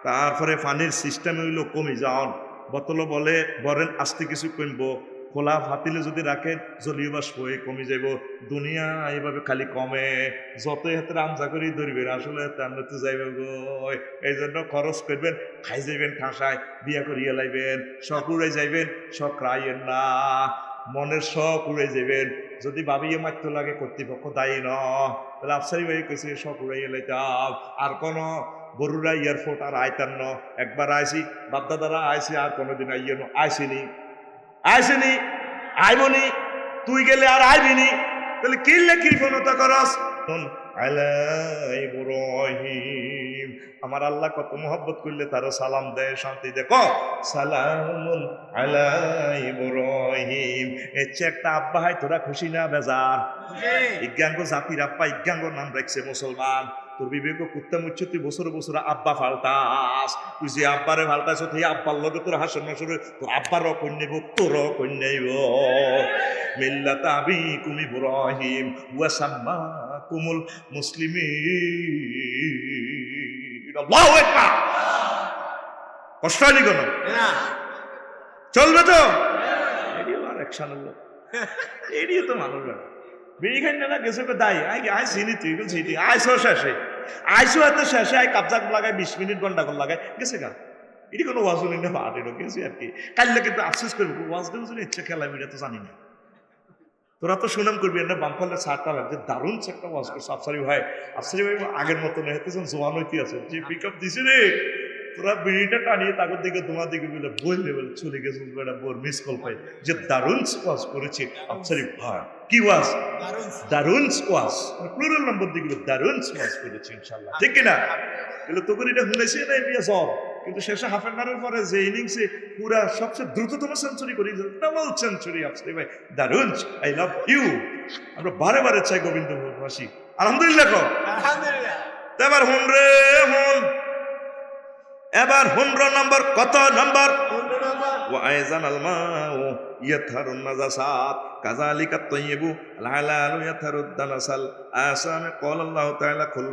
তারপরে পানির সিস্টেম হইল কমে যাওয়ান। বোতল বলে বরেন আস্তে কিছু কমবো, খোলা ফাতিলে যদি রাখেন জলীয় বাষ্প হয়ে কমে যাব। দুনিয়া এইভাবে খালি কমে, যত হাতে আমজা করি ধরবেন, আসলে তো যাইবে গো। এই জন্য খরচ করবেন, খাই যাইবেন ঠাসায়, বিয়া করিয়া লাইবেন, শখ উড়ে যাইবেন, শখ রাইয়েন না। মনের শখ উড়ে যাবেন। যদি ভাবিয়ে মারতে লাগে কর্তৃপক্ষ দায়ী ন, তাহলে আফসারি ভাই কেছে শখ উড়াইয়া লাইতাম। আর কোনো বড়ুরা এয়ারপোর্ট আর আইতার ন। একবার আইসি, বাপদাদারা আইসি, আর কোনোদিন আইয়েন আইসিনি, আইসিনি, আইবনি, তুই গেলে আর আইবিনি। তাহলে কিনলে কৃপণতা করস। ইব্রাহিম, আমার আল্লাহ কত মোহব্বত করলে তারও সালাম দেয়, শান্তি দেয়। সালামুন আলা ইব্রাহিম। এর চেয়ে একটা আব্বা হয়, তোরা খুশি না বেজার? ইজ্ঞাঙ্গ জাতির আব্বা, ইজ্ঞাঙ্গ নাম রাখছে মুসলমান। তোর বিবেক কুত্তা মুচ্ছে তুই বছরে বছরে আব্বা ফাল্টাস। তুই যে আব্বারে ফাল্টাস, এই আব্বার লগে তোর হাসন মাসরে তোর আব্বারও কন্যাইব, তোরও কন্যাইব। মিল্লাতা আবিকুম ইব্রাহিম ওয়া সাম্মাকুমুল মুসলিমিন। আল্লাহু আকবার। কষ্ট হয়নি কোনো? চলবে তো? অ্যাকশনের লোক এড়িয়ে তো মানুষ বিড়ি খাই না গেছে দায় আই চিনি তুই চিনি আইসো শেষে আইসো এত শেষে আই কাবজাক লাগায় 20 মিনিট ঘন্টা করে লাগায় গেছে গা এটি কোনো ওয়াজ হলি না পাহাড়ে গেছি আর কি কাল্লা কিন্তু আফসোস করবো ওয়াজ দেবো ইচ্ছা খেলা মিডিয়া তো জানি না তোরা তো সুনাম করবি না বামফালে সারটা লাগছে দারুণ একটা ওয়াজ করছে আফসারি ভাই আগের মতো না হেতেছেন জোয়ান হইতে আছে যে পিক আপ দিছে রে তোরা বিড়িটা টানিয়ে তাগর দিকে তোমার দিকে বলে বললে বলে চলে গেছে একটা বোর মিস কল পাই যে দারুণ ওয়াজ করেছে আফসারি ভাই কি ওয়াজ দারুণ ওয়াজ প্লুরাল নম্বর দিকে দারুণ ওয়াজ করেছে ইনশাআল্লাহ ঠিক কিনা এগুলো তোকে এটা শুনেছি না এমনি সব কিন্তু শেষে হাফ এন আওয়ারের পরে যে ইনিংসে পুরা সবচেয়ে দ্রুততম সেঞ্চুরি করি ডাবল সেঞ্চুরি আফসারি ভাই দারুণ আই লাভ ইউ আমরা বারে বারে চাই গোবিন্দ মাসি আলহামদুলিল্লাহ কো আলহামদুলিল্লাহ এবার হুন রে হুন এবার 15 নম্বর কত নম্বর ওয়াইজান আল মাউ ইয়াতহারুন নাজাসাত কাযালিকা তাইয়িবু আল হালালু ইয়াতহারুদ দানাসাল আসামে ক্বাল আল্লাহু তাআলা কুল